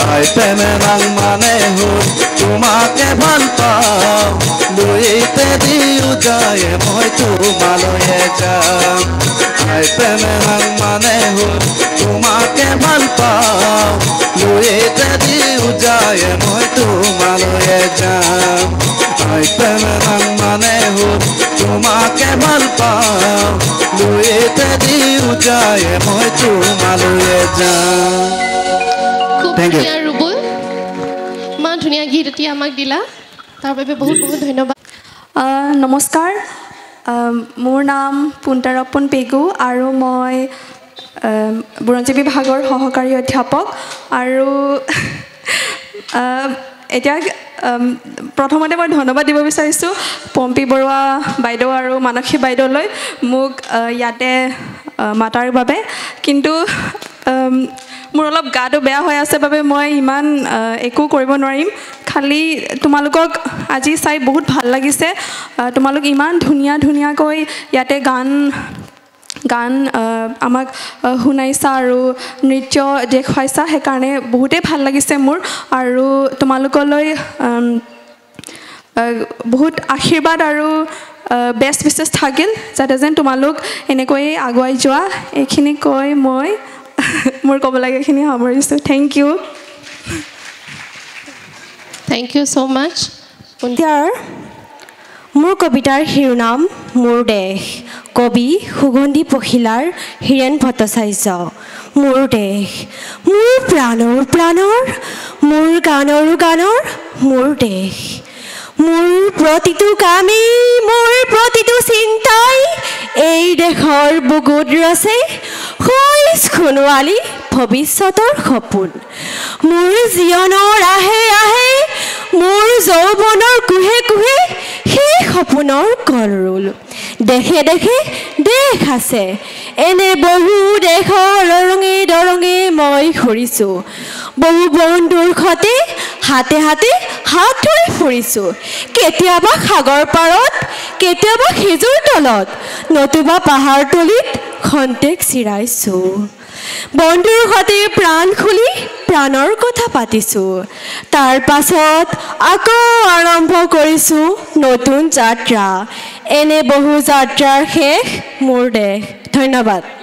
Ay pemenang mane hul তোমাকে ভাল পাওঁ লইতে দিও যায় মই তোমালৈ যাম আই পেমেনাং মানে হল তোমাকে ভাল পাওঁ লইতে দিও যায় মই তোমালৈ যাম আই পেমেনাং মানে হল তোমাকে ভাল পাওঁ লইতে দিও যায় মই তোমালৈ যাম Thank you. ধুনীয়া গীত এতিয়া আমাক দিলা তাৰ বাবে বহুত বহুত ধন্যবাদ নমস্কাৰ মোৰ নাম পুণ্টাৰপন পেগু আৰু মই বুৰঞ্জী বিভাগৰ সহকাৰী অধ্যাপক আৰু এতিয়া প্ৰথমতে মই ধন্যবাদ দিব বিচাৰিছোঁ পম্পী বৰুৱা বাইদেউ আৰু মানসী বাইদেউলৈ মোক ইয়াতে মাতাৰ বাবে কিন্তু মোৰ অলপ গাটো বেয়া হৈ আছে বাবে মই ইমান একো কৰিব নোৱাৰিম খালি তোমালোকক আজি চাই বহুত ভাল লাগিছে তোমালোক ইমান ধুনীয়া ধুনীয়াকৈ ইয়াতে গান আমাক শুনাইছা আৰু নৃত্য দেখুৱাইছা সেইকাৰণে বহুতেই ভাল লাগিছে মোৰ আৰু তোমালোকলৈ বহুত আশীৰ্বাদ আৰু বেষ্ট উইচেছ থাকিল যাতে যেন তোমালোক এনেকৈয়ে আগুৱাই যোৱা এইখিনি কৈ মই মোৰ ক'ব লাগেখিনি সামৰিছোঁ থেংক ইউ ছ' মাছ মোৰ কবিতাৰ শিৰোনাম মোৰ দেশ কবি সুগন্ধি পখিলাৰ হীৰেণ ভট্টাচাৰ্য মোৰ দেশ মোৰ প্ৰাণৰ প্ৰাণৰ মোৰ গানৰো গানৰ মোৰ দেশ মোৰ প্ৰতিটো কামেই মোৰ প্ৰতিটো চিন্তাই এই দেশৰ বুকুত ৰচে শইচ সোণোৱালী ভৱিষ্যতৰ সপোন মোৰ জীৱনৰ আহে আহে মোৰ যৌৱনৰ কুহে কুহে সেই সপোনৰ কলৰোল দেশে দেশে দেশ আছে এনে বহু দেশৰ ৰঙে দৰঙে মই ঘূৰিছোঁ বহু বন্ধুৰ সৈতে হাতে হাতে হাত ধৰি ফুৰিছোঁ কেতিয়াবা সাগৰ পাৰত কেতিয়াবা সিজুৰ তলত নতুবা পাহাৰ তলিত খন্তেক চিৰাইছোঁ বন্ধুৰ সৈতে প্ৰাণ খুলি প্ৰাণৰ কথা পাতিছোঁ তাৰ পাছত আকৌ আৰম্ভ কৰিছোঁ নতুন যাত্ৰা এনে বহু যাত্ৰাৰ শেষ মোৰ দেশ ধন্যবাদ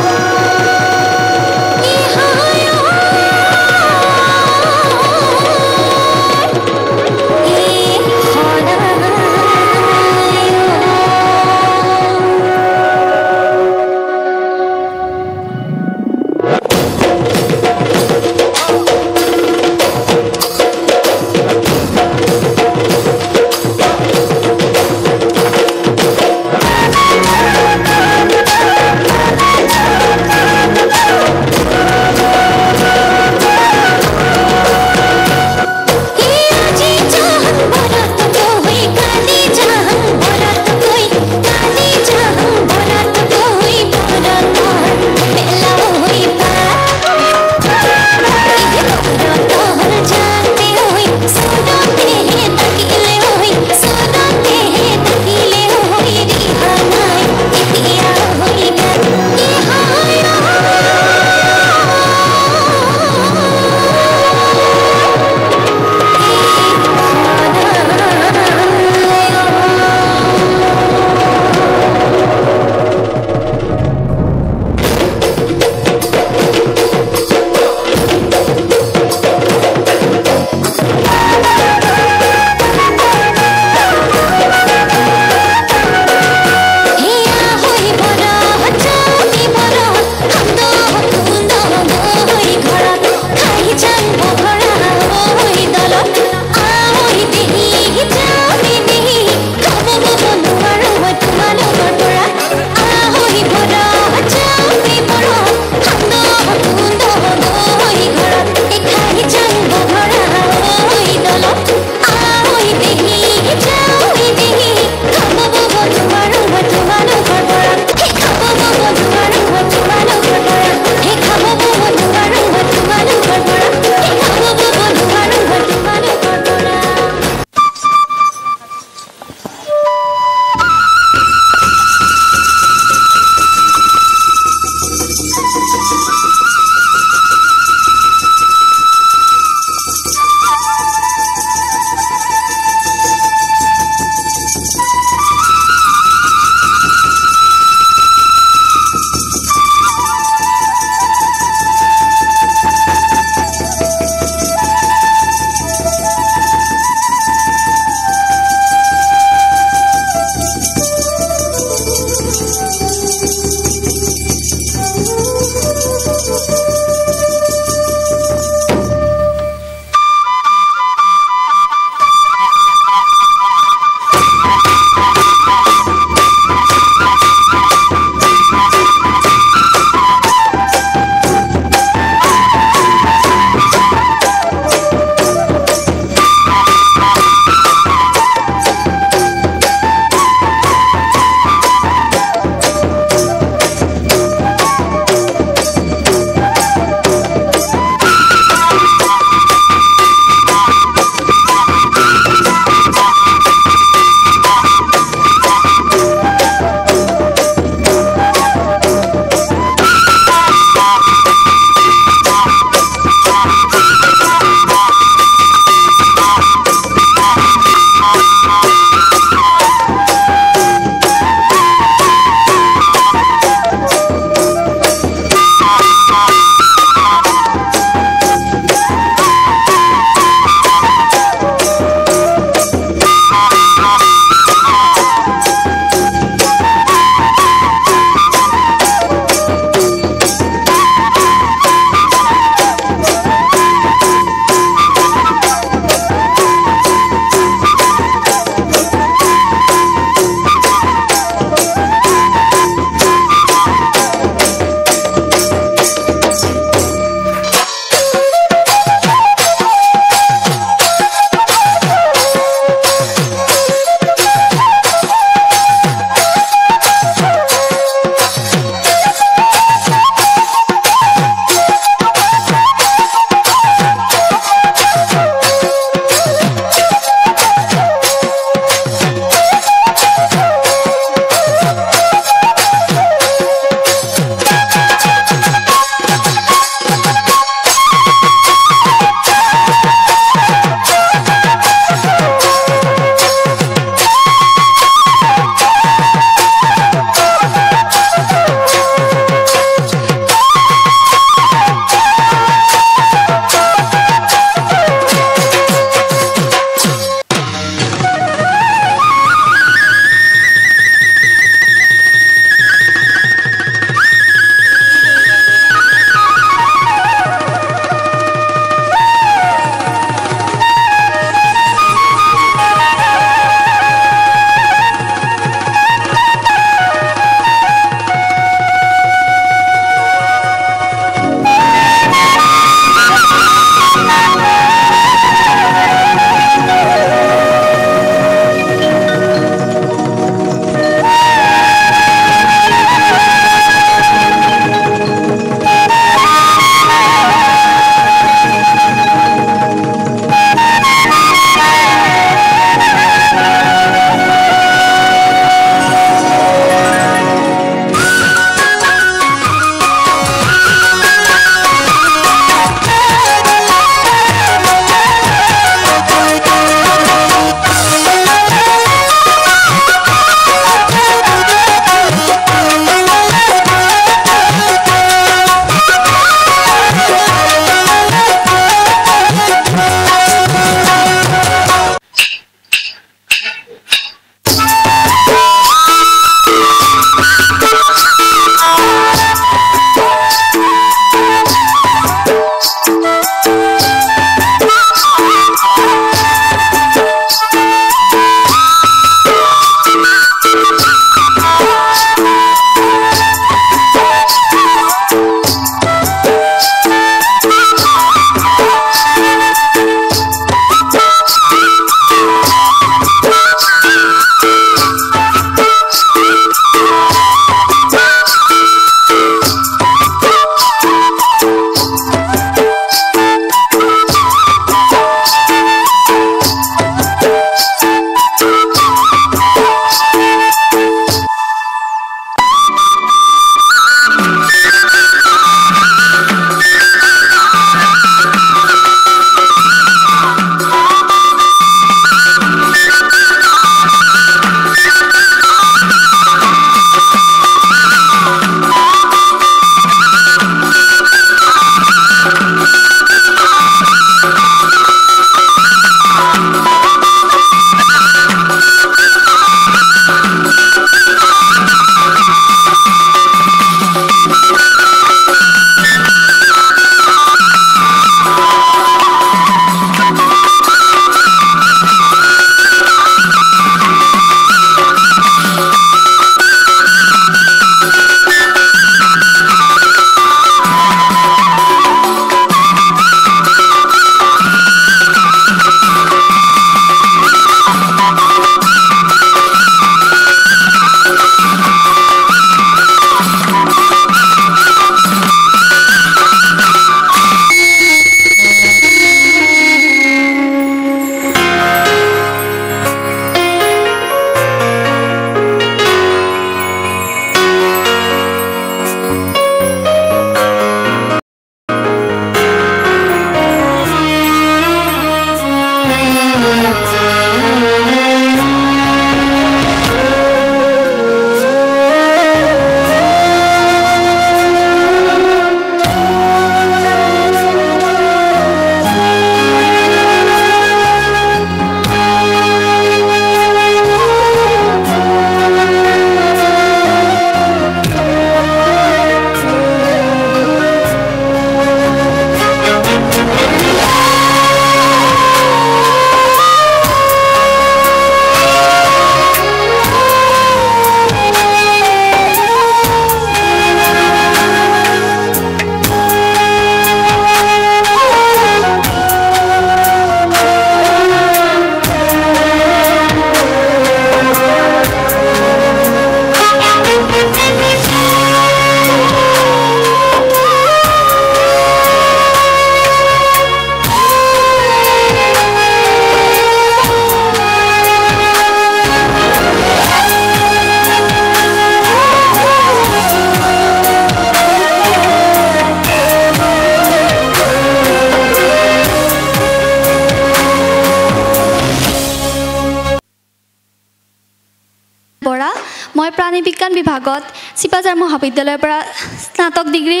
বৰা মই প্ৰাণী বিজ্ঞান বিভাগত চিপাঝাৰ মহাবিদ্যালয়ৰ পৰা স্নাতক ডিগ্ৰী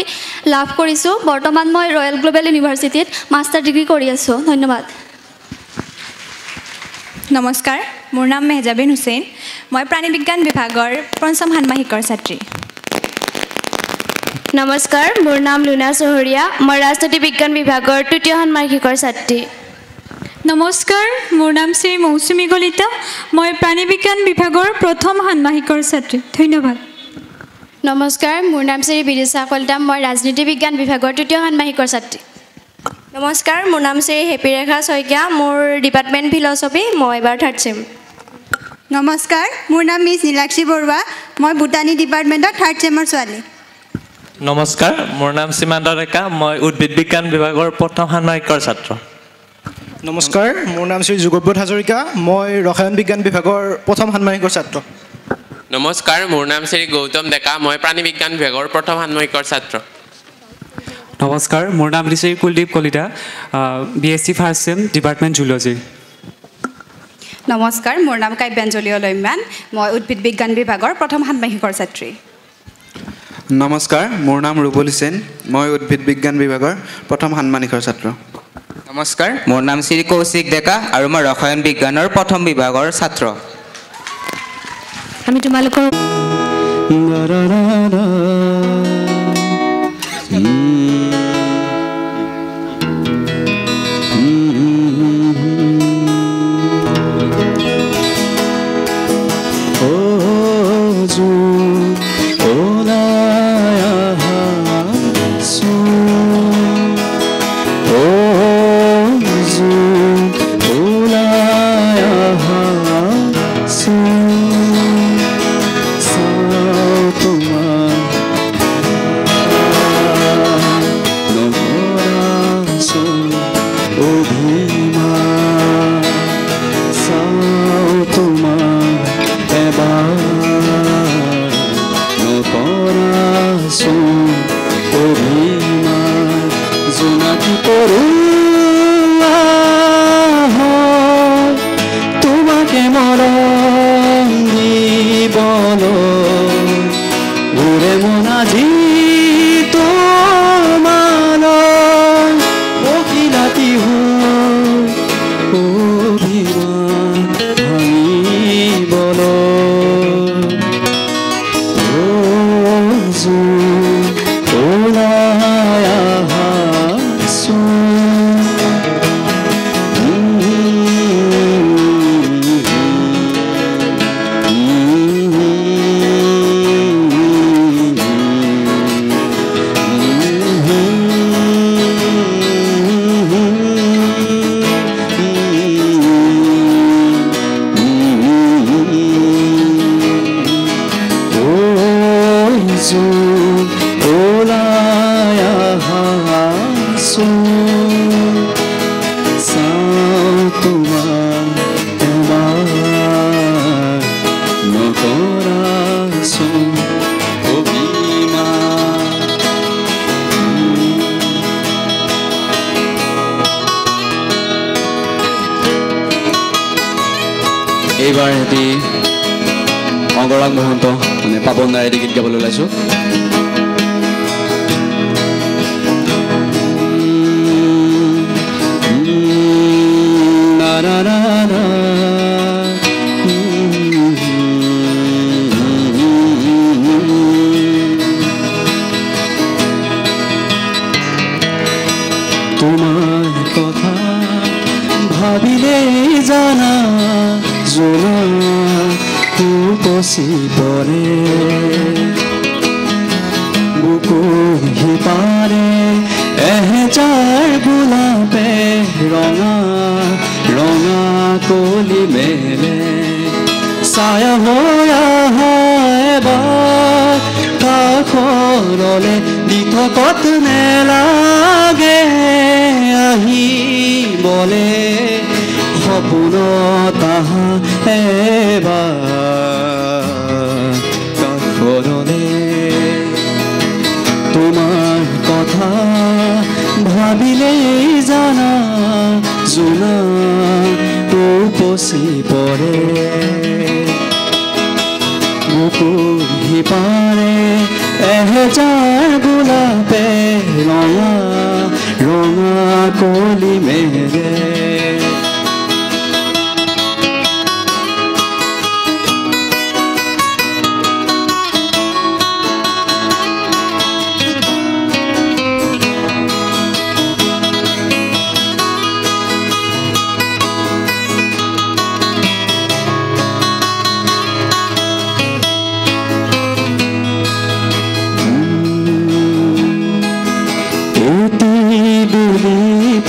লাভ কৰিছোঁ বৰ্তমান মই ৰয়েল গ্লোবেল ইউনিভাৰ্চিটিত মাষ্টাৰ ডিগ্ৰী কৰি আছোঁ ধন্যবাদ নমস্কাৰ মোৰ নাম মেহজাবিন হুছেইন মই প্ৰাণী বিজ্ঞান বিভাগৰ পঞ্চম ষান্মাসিকৰ ছাত্ৰী নমস্কাৰ মোৰ নাম লুনা চহৰীয়া মই ৰাজনীতি বিজ্ঞান বিভাগৰ তৃতীয় ষান্মাসিকৰ ছাত্ৰী নমস্কাৰ মোৰ নাম শ্ৰী মৌচুমী কলিতা মই প্ৰাণী বিজ্ঞান বিভাগৰ প্ৰথম ষান্মাসিকৰ ছাত্ৰী ধন্যবাদ নমস্কাৰ মোৰ নাম শ্ৰী বিদিশা কলিতা মই ৰাজনীতি বিজ্ঞান বিভাগৰ তৃতীয় ষান্মাসিকৰ ছাত্ৰী নমস্কাৰ মোৰ নাম শ্ৰী হেপিৰেখা শইকীয়া মোৰ ডিপাৰ্টমেণ্ট ফিলচফি মই এবাৰ 3rd চেম নমস্কাৰ মোৰ নাম মিছ নীলাক্ষী বৰুৱা মই বুটানী ডিপাৰ্টমেণ্টৰ 3rd চেমৰ ছোৱালী নমস্কাৰ মোৰ নাম সীমান্ত ডেকা মই উদ্ভিদ বিজ্ঞান বিভাগৰ প্ৰথম ষান্মাসিকৰ ছাত্ৰ নমস্কাৰ মোৰ নাম শ্ৰী যুগব্ৰত হাজৰিকা মই ৰসায়ন বিজ্ঞান বিভাগৰ প্ৰথম ষান্মাসিকৰ ছাত্ৰ নমস্কাৰ মোৰ নাম শ্ৰী গৌতম ডেকা মই প্ৰাণী বিজ্ঞান বিভাগৰ প্ৰথম ষান্মাসিকৰ ছাত্ৰ নমস্কাৰ মোৰ নাম শ্ৰী কুলদীপ কলিতা BSc 1st চেম ডিপাৰ্টমেণ্ট জুলজি নমস্কাৰ মোৰ নাম কাব্যাঞ্জলি অলম্যান মই উদ্ভিদ বিজ্ঞান বিভাগৰ প্ৰথম ষান্মাসিকৰ ছাত্ৰী নমস্কাৰ মোৰ নাম ৰুবুল হুছেইন মই উদ্ভিদ বিজ্ঞান বিভাগৰ প্ৰথম ষান্মাসিকৰ ছাত্ৰ নমস্কাৰ মোৰ নাম শ্ৰী কৌশিক ডেকা আৰু মই ৰসায়ন বিজ্ঞানৰ প্ৰথম বিভাগৰ ছাত্ৰ আমি তোমালোকৰ এইবাৰ হেতি অংগৰাগ মহন্ত মানে পাপন দাইৰে গীত গাবলৈ ওলাইছোঁ তোমাৰ কথা ভাবিলে জানা জোনা উপচি পৰে বুকু সিপাৰে এহেজাৰ গোলাপে ৰঙা ৰঙা কলি মেলে ছায়া হৈ আহা এবাৰ কাষৰলে দি থকত নেলাগে আহিবলে সপোনত আহা এবাৰ কাষৰলে তোমাৰ কথা ভাবিলেই জানা জোনা উপচি পৰে বুকুৰ সিপাৰে এহেজাৰ গোলাপে ৰঙা ৰঙা কলি মেৰে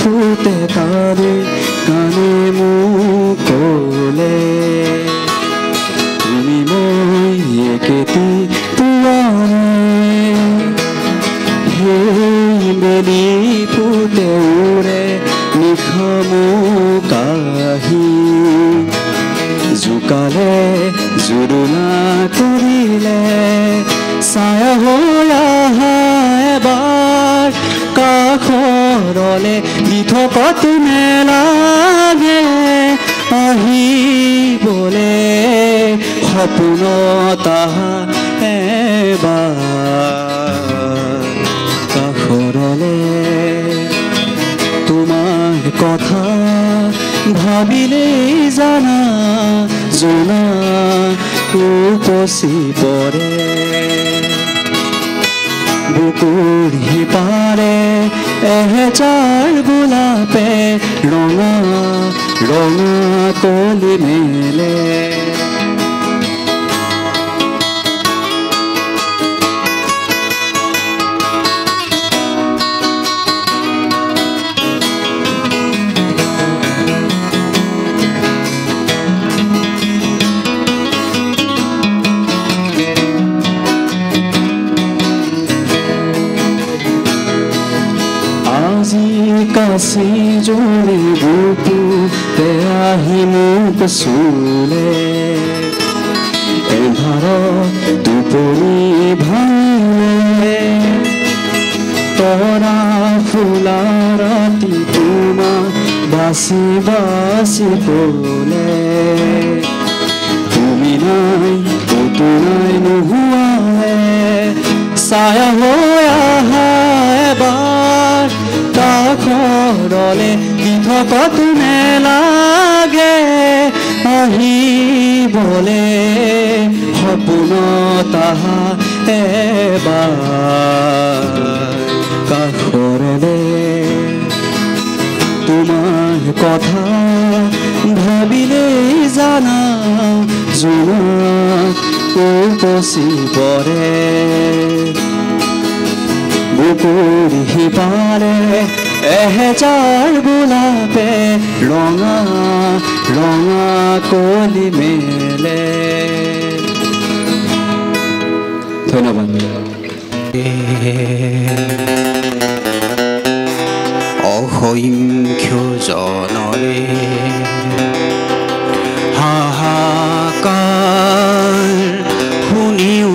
ফুটে কানে কানে মোক ক'লে তুমি মই একেটি পুৱানে সেই বেলি ফুটে উৰে নিশা মোক আহি জোকালে জুৰুলা কৰিলে ছায়া হৈ আহা এবাৰ কাষৰলে দি থকাটো নেলাগে আহিবলে সপোনত আহা এবাৰ কাষৰলে তোমাৰ কথা ভাবিলেই জানা জোনা উপচি পৰে বুকুৰ সিপাৰে এহেজাৰ গোলাপে ৰঙা ৰঙা কলি মেলে কাশি জোৰে বুকু আহি মোক চুলে এন্ধাৰত টোপনি ভাঙিলে তৰা ফুলা ৰাতি তোমাক বাচি বাচি পলে তুমি নাই ক'তো নাই নোহোৱালে ছায়া হৈ আহা এবাৰ কাষৰলে দি থকাটো নেলাগে আহিবলে সপোনত আহা এবাৰ কাষৰলে তোমাৰ কথা ভাবিলেই জানা জোনা উপচি পৰে বুকুৰ সিপাৰে এহেজাৰ গোলাপে ৰঙা ৰঙা কলি মেলে ধন্যবাদ অসংখ্য জনৰে হাহাকাৰ শুনিও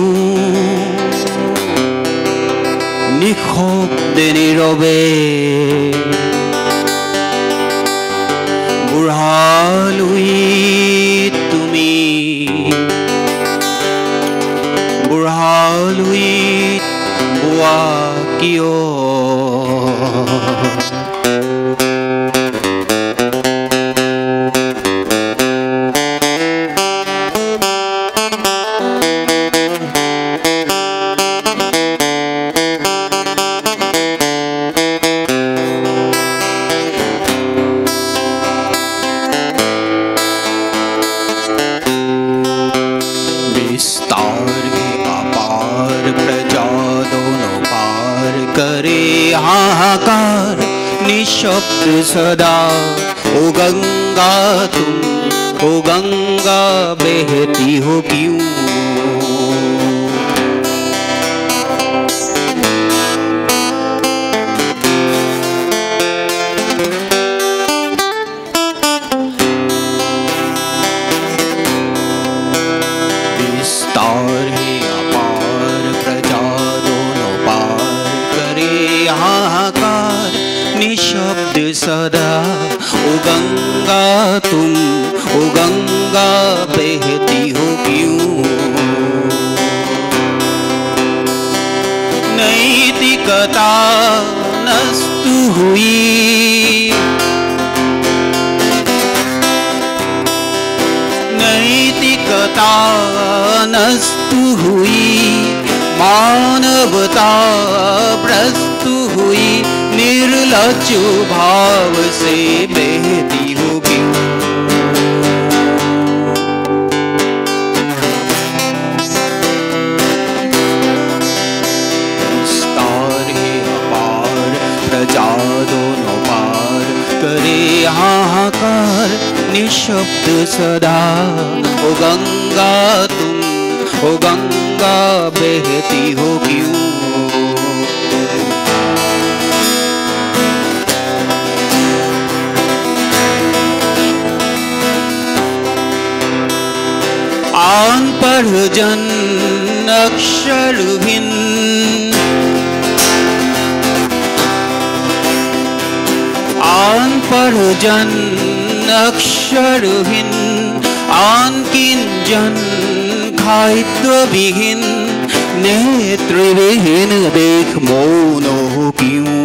নিশব্দে নীৰৱে বুঢ়ালুইত তুমি বুঢ়ালুইত বোৱা কিয় हाहाकार निशब्द सदा ओ गंगा तुम ओ गंगा बहती हो क्यों विस्तार है अपार प्रजा दोनों पार करे हाहाकार निशब्द सदा ओ गंगा तुम ओ गंगा बहती हो क्यों नैतिकता नष्ट हुई, नैतिकता नष्ट हुई, मानवता भ्रष्ट हुई, निर्लज्ज भाव से बहती होगी। प्रजा दोनों पार करे हाहाकार, निशब्द सदा। ओ गंगा तुम, ओ गंगा बहती हो क्यों? आन पर जन अक्षरहीन, आन पर जन अक्षरहीन, आन किंजन खाद्यविहीन, नेत्रविहीन देख मौन हो क्यों?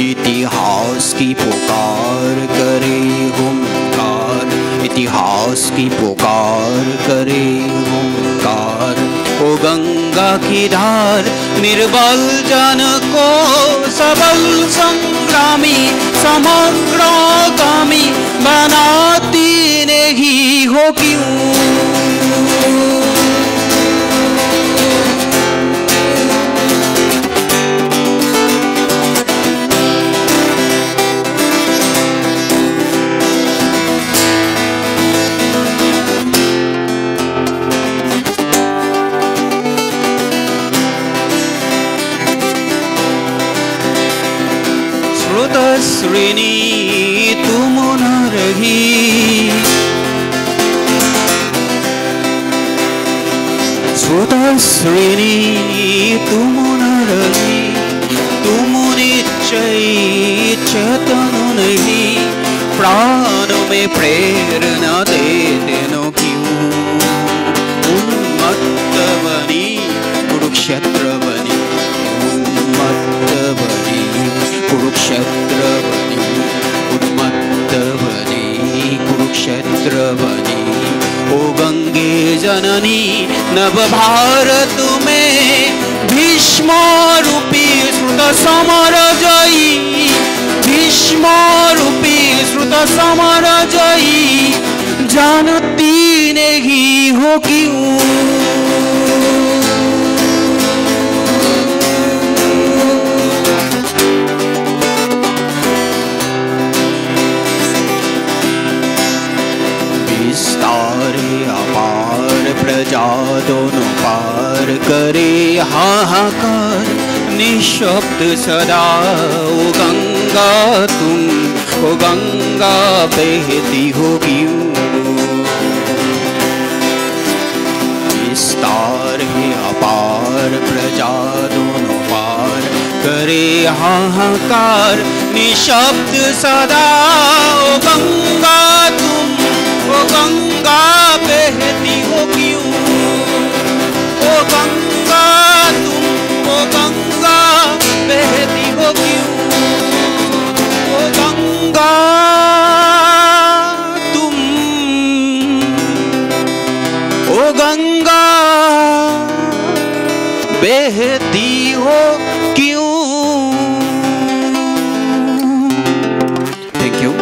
इतिहास की पुकार करे हुंकार, इतिहास की पुकार करे हुंकार। ओ गंगा की धार निर्बल जन को सबल संग्रामी समग्रगामी बनाती नहीं हो क्यों? श्रेणी तुम न रही, श्रोता श्रेणी तुम न रही, तुम निश्चय चेतन नहीं, प्राण में प्रेरणा देते न क्यों? उन्मत्त बनी कुरुक्षेत्र बनी, उन्मत्त बनी कुरुक्षेत्र बनी, उन्मत्त बनी कुरुक्षेत्र बनी। ओ गंगे जननी नव भारत में भीष्म रूपी श्रुत समर जयी, भीष्म रूपी श्रुत समर जयी, जानती नहीं हो क्यों? अपार प्रजा दोनों पार करे हाहाकार, निशब्द सदा। ओ गंगा तुम, ओ गंगा बहती हो क्यों? विस्तार है अपार प्रजा दोनों पार करे हाहाकार, निशब्द सदा। ओ गंगा तुम, ओ गंगा बहती हो क्यों? ओ गंगा तुम, ओ गंगा बहती हो क्यों? ओ गंगा तुम, ओ गंगा बहती हो क्यों? Thank you.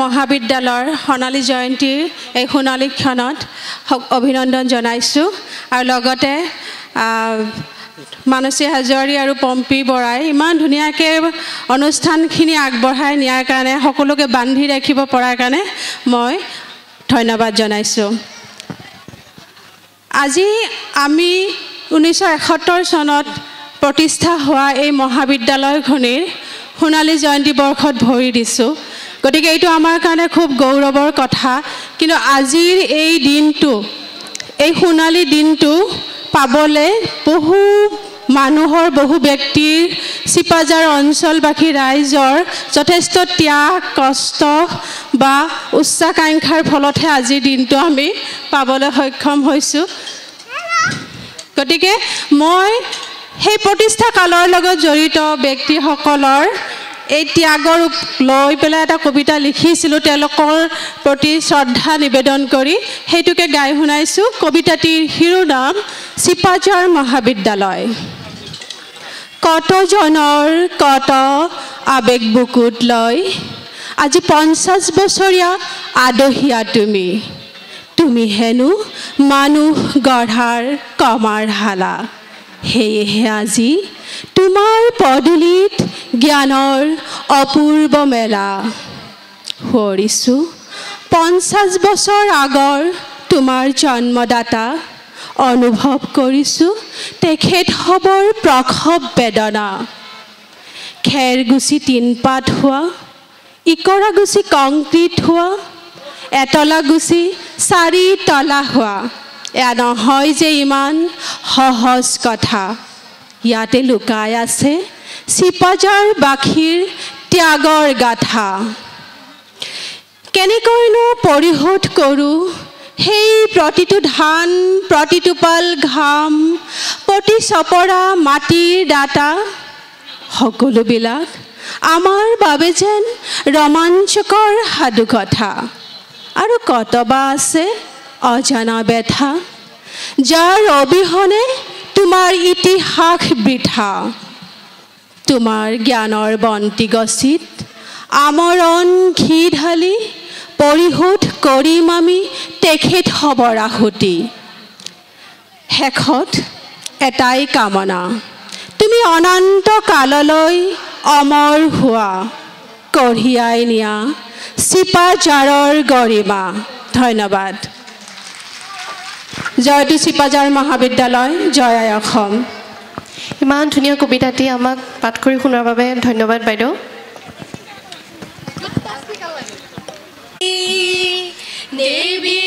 মহাবিদ্যালয়ৰ সোণালী জয়ন্তীৰ এই সোণালী ক্ষণত অভিনন্দন জনাইছোঁ আৰু লগতে মানসী হাজৰি আৰু পম্পী বৰাই ইমান ধুনীয়াকৈ অনুষ্ঠানখিনি আগবঢ়াই নিয়াৰ কাৰণে সকলোকে বান্ধি ৰাখিব পৰাৰ কাৰণে মই ধন্যবাদ জনাইছোঁ আজি আমি 1971 চনত প্ৰতিষ্ঠা হোৱা এই মহাবিদ্যালয়খনিৰ সোণালী জয়ন্তী বৰ্ষত ভৰি দিছোঁ গতিকে এইটো আমাৰ কাৰণে খুব গৌৰৱৰ কথা কিন্তু আজিৰ এই দিনটো এই সোণালী দিনটো পাবলৈ বহু মানুহৰ বহু ব্যক্তিৰ চিপাজাৰ অঞ্চলবাসী ৰাইজৰ যথেষ্ট ত্যাগ কষ্ট বা উচ্চাকাংক্ষাৰ ফলতহে আজিৰ দিনটো আমি পাবলৈ সক্ষম হৈছোঁ গতিকে মই সেই প্ৰতিষ্ঠা কালৰ লগত জড়িত ব্যক্তিসকলৰ এই ত্যাগৰ লৈ পেলাই এটা কবিতা লিখিছিলোঁ তেওঁলোকৰ প্ৰতি শ্ৰদ্ধা নিবেদন কৰি সেইটোকে গাই শুনাইছোঁ কবিতাটিৰ শিৰোনাম চিপাঝাৰ মহাবিদ্যালয় কতজনৰ কত আবেগ বুকুত লৈ আজি 50 বছৰীয়া আদহীয়া তুমি হেনো মানুহ গঢ়াৰ কমাৰ হালা সেয়েহে আজি তোমাৰ পদূলিত জ্ঞানৰ অপূৰ্ব মেলা সুৰিছোঁ 50 বছৰ আগৰ তোমাৰ জন্মদাতা অনুভৱ কৰিছোঁ তেখেত হবৰ প্ৰখব বেদনা খেৰগুচি তিনপাত হোৱা ইকৰা গুচি কংক্ৰিট হোৱা এতলা গুচি 4 তলা হোৱা এয়া নহয় যে ইমান সহজ কথা ইয়াতে লুকাই আছে চিপাঝাৰ বাখীৰ ত্যাগৰ গাথা কেনেকৈনো পৰিশোধ কৰোঁ সেই প্ৰতিটো ধান প্ৰতিটো পাল ঘাম প্ৰতি চপৰা মাটিৰ দাতা সকলোবিলাক আমাৰ বাবে যেন ৰোমাঞ্চকৰ সাধু কথা আৰু কতবা আছে অজানা ব্যথা যাৰ অবিহনে তোমাৰ ইতিহাস বৃথা তোমাৰ জ্ঞানৰ বন্তি গছিত আমৰণ ঘি ঢালি পৰিশোধ কৰিম আমি তেখেত হবৰ আহুতি শেষত এটাই কামনা তুমি অনন্ত কাললৈ অমৰ হোৱা কঢ়িয়াই নিয়া চিপাঝাৰৰ গৰিমা ধন্যবাদ জয়তু চিপাঝাৰ মহাবিদ্যালয় জয় আই অসম ইমান ধুনীয়া কবিতাটি আমাক পাঠ কৰি শুনাৰ বাবে ধন্যবাদ বাইদেউ দেৱী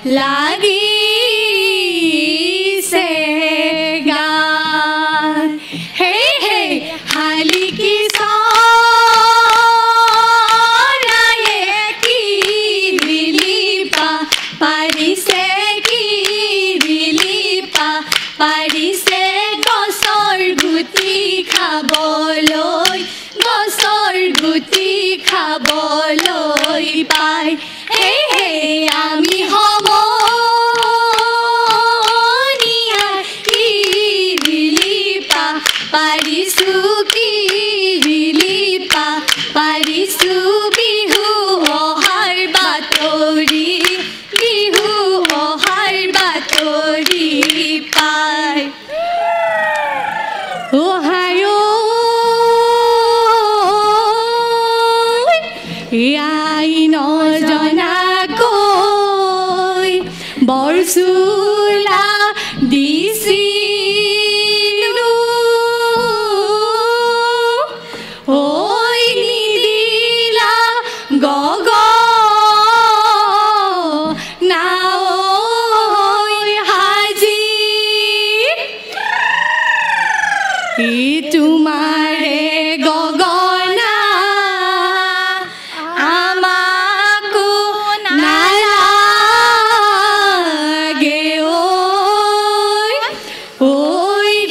লাগিছে গান হে হে হালিকি চৰায়ে কি বিলিপা পাৰিছে কি বিলিপা পাৰিছে গছৰ গুটি খাবলৈ গছৰ গুটি খাবলৈ পাই হে হে আমি সমনীয়া কি বিলিপা পাৰিছো কি বিলিপা পাৰিছো বিহু অহাৰ বাতৰি বিহু অহাৰ বাতৰি পাই আই নজনাকৈ বৰচুলা দিছিলো ঐ নিদিলা গগনা ঐ হাজি তোমাৰে গগনা আমাকো নালাগে ঐ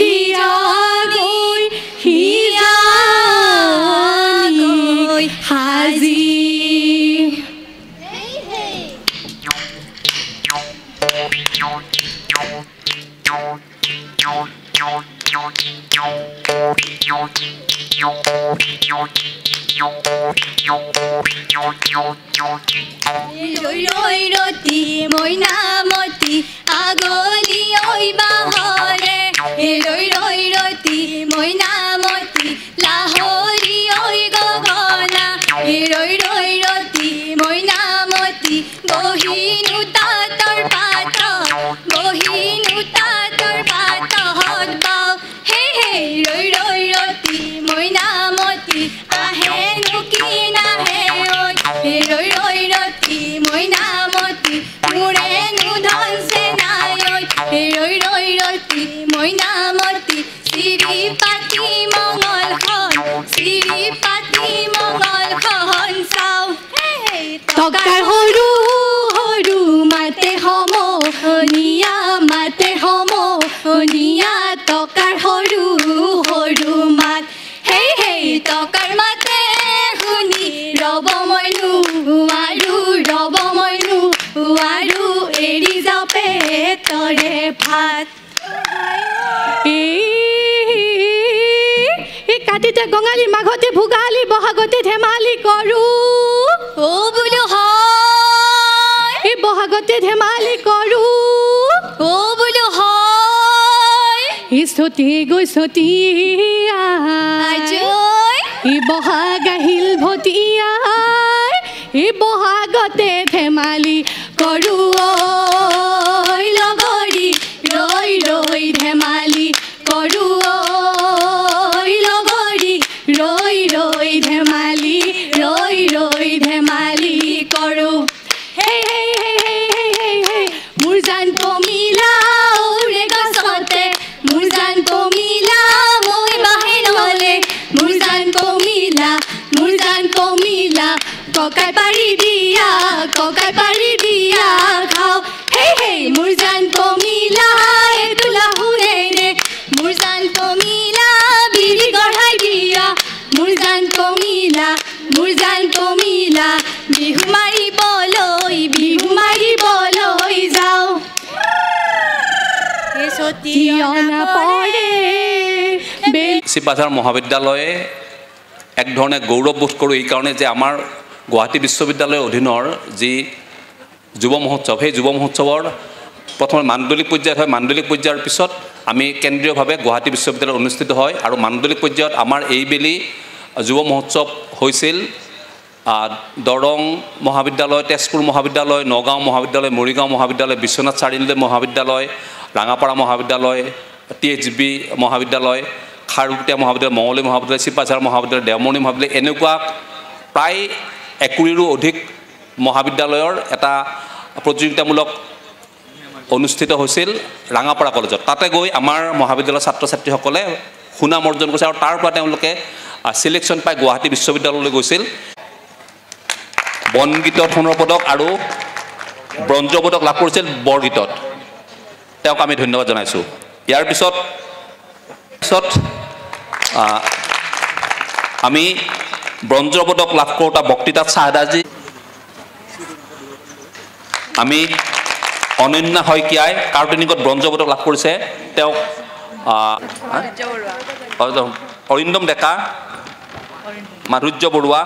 দিয়াগৈ হিয়াগৈ হাজি ৰতি মইনামতি আগলি ঐ বাহৰে ৰতি মইনামতি লাহৰি ঐ গগনা ৰতি মইনামতি বহিনো তাঁতৰ পাতত বহিনো তাঁতৰ পাতত বাও হে হে ৰতি মইনামতি আহেনো কি নাহে ঐ ৰতি মইনামতি মোৰেনো ধনছে নাই ঐ ৰতি মইনামতি চিৰি পাতি মঙলখন চাও টকাৰ সৰু সৰু মাতে সমনীয়া মাতে সমনীয়া টকাৰ সৰু সৰু মাত হেই হেই টকাৰ মাতে শুনি ৰব মই নোৱাৰো ৰব মই নোৱাৰো এৰি যাওঁ পেটৰে ভাত কাটিতে গঙালী মাঘতে ভোগালী বহাগতে ধেমালি কৰো ও বোলো হয় বহাগতে ধেমালি কৰো ও বোলো হয় স্তুতি গৈছতি বহাগ আহিল ভটিয়া বহাগতে ধেমালি কৰো লগৰী ৰৈ ৰৈ ধেমালি কৰো লগৰী ৰৈ ৰৈ ধেমালি কৰো হে হে হে হে হে মোৰ জান কমিলা ওৰে গছতে মোৰ জান কমিলা মই বাহিৰলে মোৰ জান কমিলা ককাই পাৰি দিয়া খাও হে হে মোৰ জান কমিলা তোলা শুনে ৰে মোৰ জান কমিলা বিৰি গঢ়াই দিয়া মোৰ জান কমিলা বিহু মাৰিবলৈ যাও শিৱসাগৰ মহাবিদ্যালয়ে এক ধৰণে গৌৰৱ বোধ কৰোঁ এই কাৰণে যে আমাৰ গুৱাহাটী বিশ্ববিদ্যালয়ৰ অধীনৰ যি যুৱ মহোৎসৱ সেই যুৱ মহোৎসৱৰ প্ৰথমে মাণ্ডলিক পৰ্যায়ত হয় মাণ্ডলিক পৰ্যায়ৰ পিছত আমি কেন্দ্ৰীয়ভাৱে গুৱাহাটী বিশ্ববিদ্যালয়ত অনুষ্ঠিত হয় আৰু মাণ্ডলিক পৰ্যায়ত আমাৰ এইবেলি যুৱ মহোৎসৱ হৈছিল দৰং মহাবিদ্যালয় তেজপুৰ মহাবিদ্যালয় নগাঁও মহাবিদ্যালয় মৰিগাঁও মহাবিদ্যালয় বিশ্বনাথ চাৰিআলি মহাবিদ্যালয় ৰাঙাপাৰা মহাবিদ্যালয় THB মহাবিদ্যালয় খাৰুপেটীয়া মহাবিদ্যালয় মঙলদৈ মহাবিদ্যালয় শিৱসাগৰ মহাবিদ্যালয় দেওমণি মহাবিদ্যালয় এনেকুৱা প্ৰায় 21ৰো অধিক মহাবিদ্যালয়ৰ এটা প্ৰতিযোগিতামূলক অনুষ্ঠিত হৈছিল ৰাঙাপাৰা কলেজত তাতে গৈ আমাৰ মহাবিদ্যালয়ৰ ছাত্ৰ ছাত্ৰীসকলে সুনাম অৰ্জন কৰিছে আৰু তাৰ পৰা তেওঁলোকে সিলেকশ্যন পাই গুৱাহাটী বিশ্ববিদ্যালয়লৈ গৈছিল বনগীতত সোণৰ পদক আৰু ব্ৰঞ্জ পদক লাভ কৰিছিল বৰগীতত তেওঁক আমি ধন্যবাদ জনাইছোঁ ইয়াৰ পিছত আমি ব্ৰঞ্জ পদক লাভ কৰোঁতা বক্তৃতাত চাহদাজি আমি অনন্যা শইকীয়াই কাৰ্টুনিকত ব্ৰঞ্জ পদক লাভ কৰিছে তেওঁক অৰিন্দম ডেকা মাধুৰ্য বৰুৱা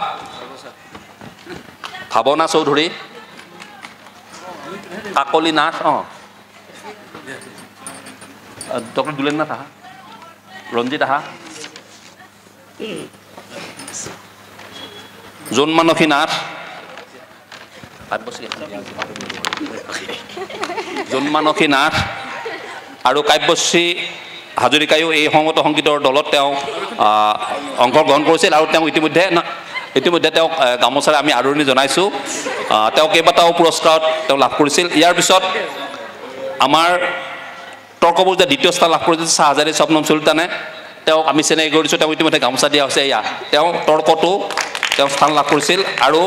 ভাৱনা চৌধুৰী কাকলি নাথ ডক্টৰ দুলেন নাথ আহা ৰঞ্জিত আহা জোনমানসী নাথ জোনমানসী নাথ আৰু কাব্যশ্ৰী হাজৰিকায়ো এই সংগত সংগীতৰ দলত তেওঁ অংশগ্ৰহণ কৰিছিল আৰু তেওঁ ইতিমধ্যে তেওঁক গামোচাৰে আমি আদৰণি জনাইছোঁ তেওঁ কেইবাটাও পুৰস্কাৰত তেওঁ লাভ কৰিছিল ইয়াৰ পিছত আমাৰ তৰ্কবোৰ যে দ্বিতীয় স্থান লাভ কৰিছিল চাহজাৰী স্বপ্নম চুলতানে তেওঁক আমি চেনেহী কৰি দিছোঁ তেওঁ ইতিমধ্যে গামোচা দিয়া হৈছে এয়া তেওঁ তৰ্কটো তেওঁ স্থান লাভ কৰিছিল আৰু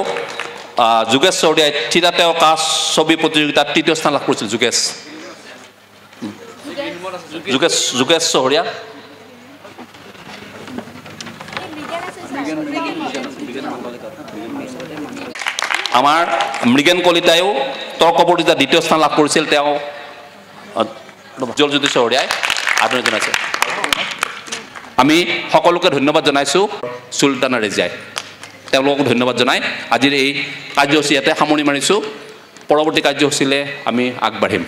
যোগেশ চহৰীয়াই থিতা তেওঁ কাজ ছবি প্ৰতিযোগিতাত তৃতীয় স্থান লাভ কৰিছিল যোগেশ চহৰীয়া আমাৰ মৃগেন কলিতায়ো তৰ্ক প্ৰতিযোগিতাত দ্বিতীয় স্থান লাভ কৰিছিল তেওঁ জলজ্যোতি চহৰীয়াই আদৰণি জনাইছে আমি সকলোকে ধন্যবাদ জনাইছোঁ চুলতানা ৰেজিয়াই তেওঁলোককো ধন্যবাদ জনাই আজিৰ এই কাৰ্যসূচী ইয়াতে সামৰণি মাৰিছোঁ পৰৱৰ্তী কাৰ্যসূচীলৈ আমি আগবাঢ়িম